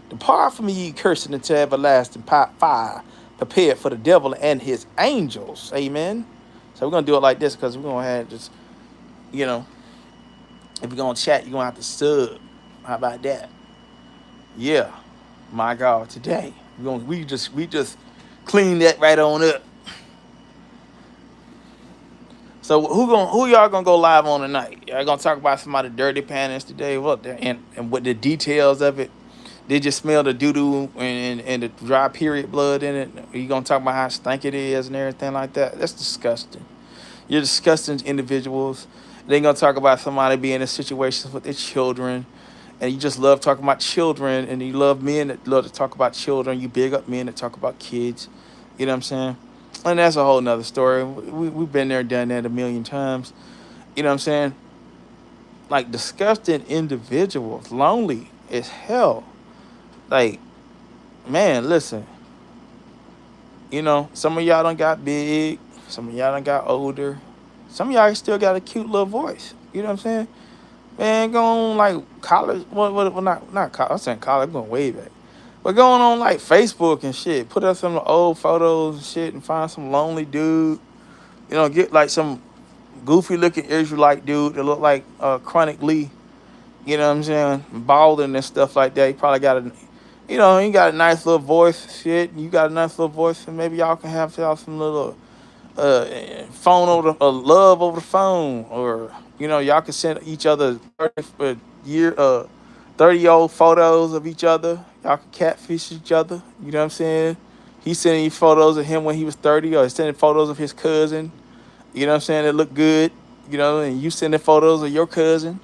S1: Depart from me, ye cursing into everlasting fire, prepared for the devil and his angels. Amen. So we're gonna do it like this because we're gonna have just, you know, if we're gonna chat, you're gonna have to sub. How about that? Yeah. My God, today we just clean that right on up. So who y'all gonna go live on tonight? Y'all gonna talk about somebody dirty panties today? What and what the details of it? Did you smell the doo-doo and the dry period blood in it? Are you gonna talk about how stank it is and everything like that? That's disgusting. You're disgusting individuals. They gonna talk about somebody being in situations with their children, and you just love talking about children, and you love men that love to talk about children. You big up men that talk about kids. You know what I'm saying? And that's a whole nother story. We've been there, done that a million times. You know what I'm saying? Like, disgusting individuals, lonely as hell. Like, man, listen. You know, some of y'all done got big. Some of y'all done got older. Some of y'all still got a cute little voice. You know what I'm saying? Man, going on like college. Well, not college. I'm saying college. I'm going way back. But going on like Facebook and shit. Put up some old photos and shit and find some lonely dude. You know, get like some goofy looking Israelite dude that look like Chronic Lee. You know what I'm saying? Balding and stuff like that. He probably got he got a nice little voice, shit. You got a nice little voice, and maybe y'all can have y'all some little phone over the love over the phone, or y'all can send each other 30-year-old photos of each other. Y'all can catfish each other. You know what I'm saying? He's sending you photos of him when he was 30, or he's sending photos of his cousin. You know what I'm saying? That look good. And you sending photos of your cousin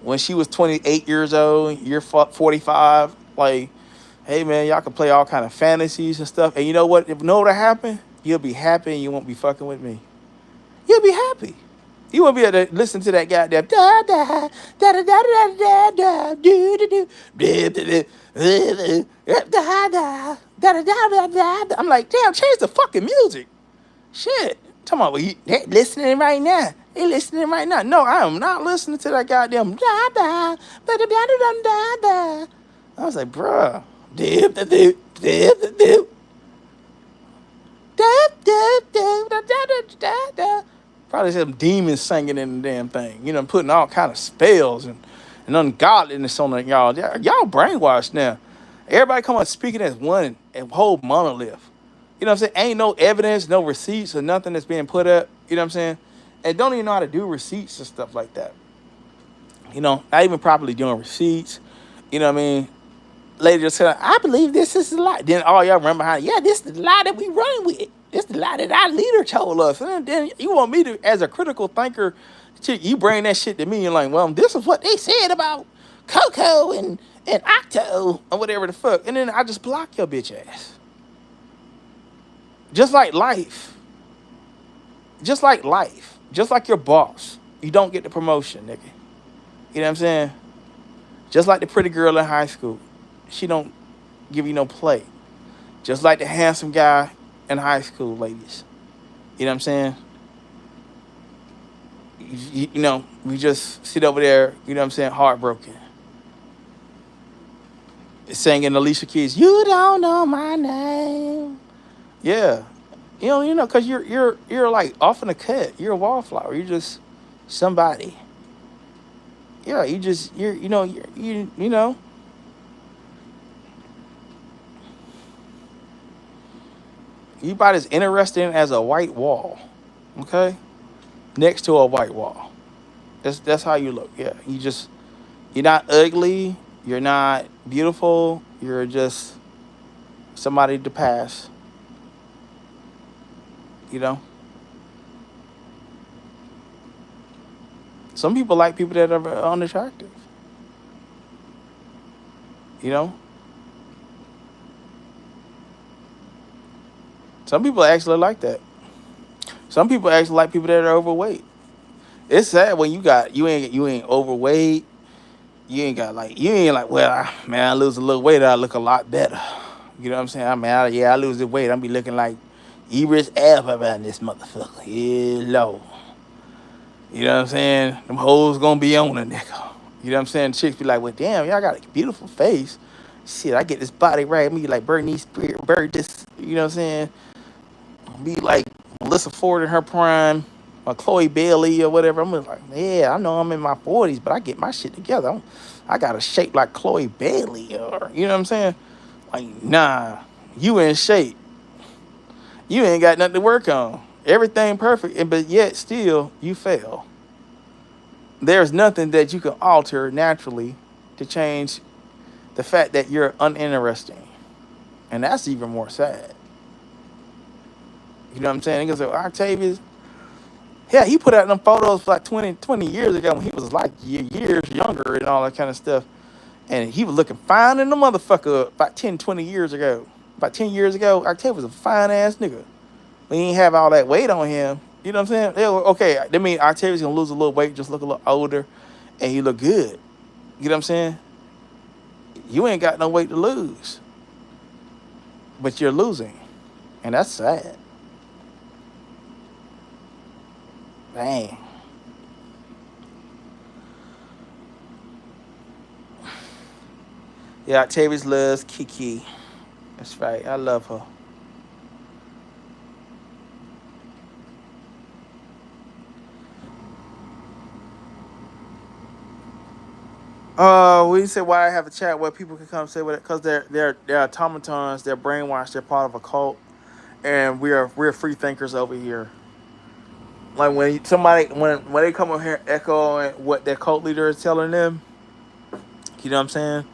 S1: when she was 28 years old, you're 45. Like, hey man, y'all can play all kind of fantasies and stuff. And you know what? If what'll happen, you'll be happy and you won't be fucking with me. You'll be happy. You won't be able to listen to that goddamn da da da da da da da do do do da da da da da. I'm like, damn, change the fucking music. Shit. Talking about, they listening right now. They listening right now. No, I am not listening to that goddamn da da da da da da da. I was like, bruh. Dip da dip dip da dip. Dip dip dip da da da da. Probably some demons singing in the damn thing. Putting all kind of spells and ungodliness on y'all. Y'all brainwashed now. Everybody come on speaking as one and whole monolith. You know what I'm saying? Ain't no evidence, no receipts or nothing that's being put up. You know what I'm saying? And don't even know how to do receipts and stuff like that. Not even properly doing receipts. You know what I mean? lady just said, I believe this is the lie. Then all y'all remember how, yeah, this is the lie that we running with. This is the lie that our leader told us. And then you want me to, as a critical thinker, you bring that shit to me and like, well, this is what they said about Coco and Octo or whatever the fuck. And then I just block your bitch ass. Just like life. Just like life. Just like your boss. You don't get the promotion, nigga. You know what I'm saying? Just like the pretty girl in high school. She don't give you no play. Just like the handsome guy in high school, ladies. You know what I'm saying? You know, we just sit over there, you know what I'm saying, heartbroken. Singing Alicia Keys, you don't know my name. Yeah. You know, because you're like off in the cut. You're a wallflower. You're just somebody. Yeah, you know. You about as interesting as a white wall. Okay? Next to a white wall. That's how you look. Yeah. You're not ugly. You're not beautiful. You're just somebody to pass. You know? Some people like people that are unattractive. You know? Some people actually like that. Some people actually like people that are overweight. It's sad when you ain't overweight. You ain't like, well, man, I lose a little weight, I look a lot better. You know what I'm saying? I mean, I lose the weight, I'm be looking like Idris Elba around this motherfucker. Hello. You know what I'm saying? Them hoes gonna be on a nigga. You know what I'm saying? Chicks be like, well, damn, y'all got a beautiful face. Shit, I get this body right. Me like Bernice Spears, this, you know what I'm saying? Be like Melissa Ford in her prime, or Chloe Bailey or whatever. I'm like, yeah, I know I'm in my 40s, but I get my shit together. I got a shape like Chloe Bailey, or you know what I'm saying? Like, nah, you in shape. You ain't got nothing to work on. Everything perfect, but yet still you fail. There's nothing that you can alter naturally to change the fact that you're uninteresting. And that's even more sad. You know what I'm saying? Because Octavius, yeah, he put out them photos like 20 years ago when he was like years younger and all that kind of stuff. And he was looking fine in the motherfucker about 10, 20 years ago. About 10 years ago, Octavius was a fine ass nigga. But he ain't have all that weight on him. You know what I'm saying? Okay, that mean Octavius gonna lose a little weight, just look a little older, and he look good. You know what I'm saying? You ain't got no weight to lose. But you're losing. And that's sad. Dang. Yeah, Octavius loves Kiki. That's right. I love her. We said why I have a chat where people can come say what, because they're automatons, they're brainwashed, they're part of a cult, and we're free thinkers over here. Like when they come over here echoing what their cult leader is telling them, you know what I'm saying?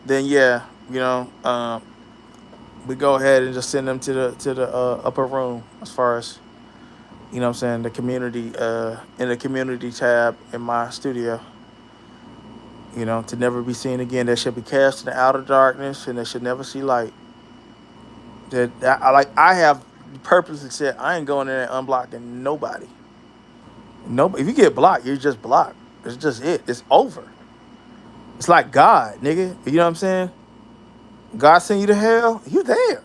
S1: Then yeah, you know, we go ahead and just send them to the upper room as far as, you know what I'm saying, the community in the community tab in my studio. You know, to never be seen again. They should be cast in the outer darkness, and they should never see light. I have purposely said I ain't going in there unblocking nobody. Nobody. If you get blocked, you're just blocked. It's just it. It's over. It's like God, nigga. You know what I'm saying? God send you to hell, you there.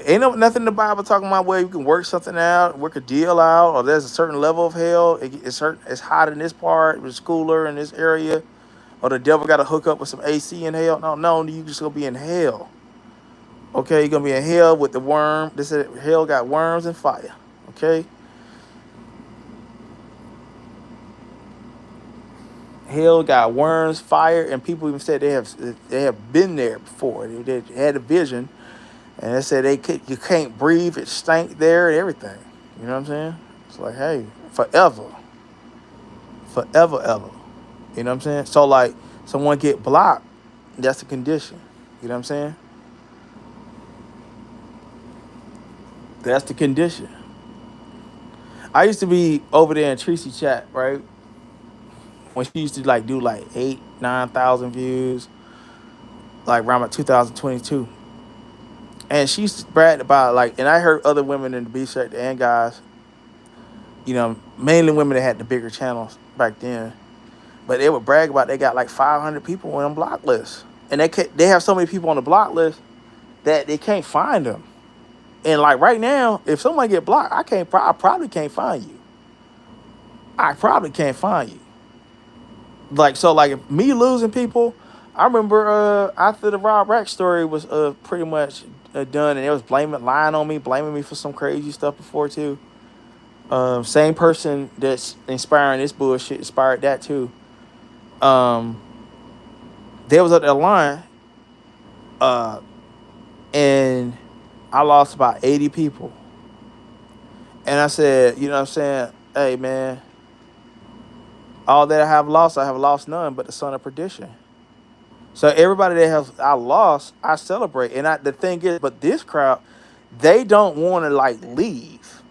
S1: Ain't nothing in the Bible talking about where you can work something out, work a deal out, or there's a certain level of hell. It's hot in this part, it's cooler in this area, or the devil got to hook up with some AC in hell. No, you just gonna be in hell. Okay, you're gonna be in hell with the worm. This is hell got worms and fire. Okay, hell got worms, fire, and people even said they have been there before. They had a vision. And they said you can't breathe, it stank there and everything. You know what I'm saying? It's like, hey, forever. Forever, ever. You know what I'm saying? So like someone get blocked, That's the condition. You know what I'm saying? That's the condition. I used to be over there in Tracy chat, right? When she used to like do like 8, 9,000 views, like around about 2022. And she used to brag about like, and I heard other women in the B sector and guys, mainly women that had the bigger channels back then, but they would brag about they got like 500 people on block list, and they have so many people on the block list that they can't find them. And like right now, if someone get blocked, I probably can't find you. I probably can't find you. Like so, like if me losing people, I remember after the Rob Rack story was pretty much done, and it was lying on me, blaming me for some crazy stuff before too. Same person that's inspiring this bullshit inspired that too. They was at the line, and I lost about 80 people. And I said, you know what I'm saying? Hey man, all that I have lost none but the son of perdition. So everybody that I lost, I celebrate. And the thing is, but this crowd, they don't want to like leave.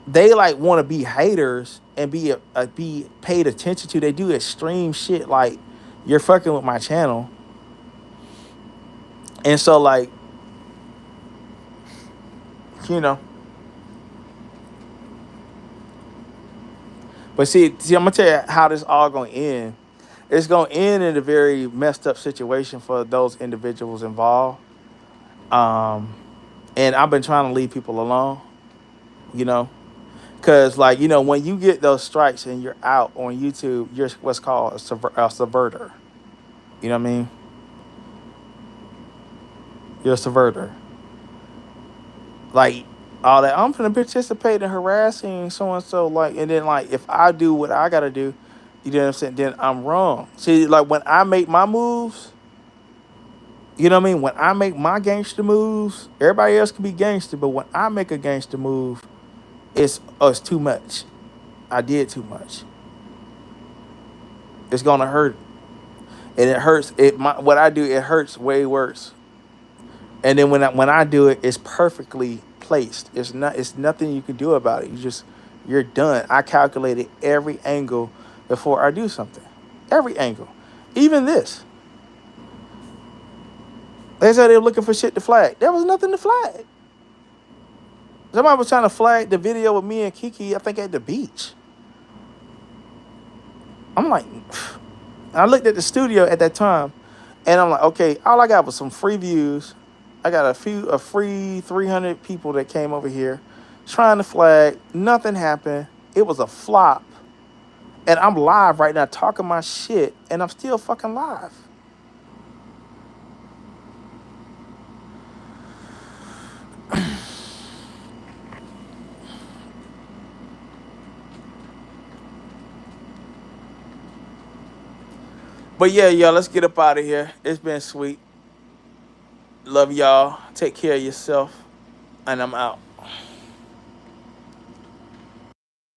S1: They like want to be haters and be paid attention to. They do extreme shit like you're fucking with my channel. And so like, you know. But see, I'm gonna tell you how this all gonna end. It's gonna end in a very messed up situation for those individuals involved. And I've been trying to leave people alone, you know, because like when you get those strikes and you're out on YouTube, you're what's called a subverter. You know what I mean? You're a subverter. Like all that, I'm gonna participate in harassing so and so, like, and then like if I do what I gotta do, you know what I'm saying? Then I'm wrong. See, like when I make my moves, you know what I mean? When I make my gangster moves, everybody else can be gangster, but when I make a gangster move, it's too much. I did too much. It's gonna hurt, and it hurts. What I do, it hurts way worse. And then when I do it, it's perfectly placed. It's nothing you can do about it. You're done. I calculated every angle before I do something. Every angle. Even this. They said they were looking for shit to flag. There was nothing to flag. Somebody was trying to flag the video with me and Kiki, I think at the beach. I'm like, I looked at the studio at that time, and I'm like, okay, all I got was some free views. I got a free 300 people that came over here trying to flag. Nothing happened. It was a flop. And I'm live right now talking my shit, and I'm still fucking live. But yeah, y'all, let's get up out of here. It's been sweet. Love y'all. Take care of yourself. And I'm out.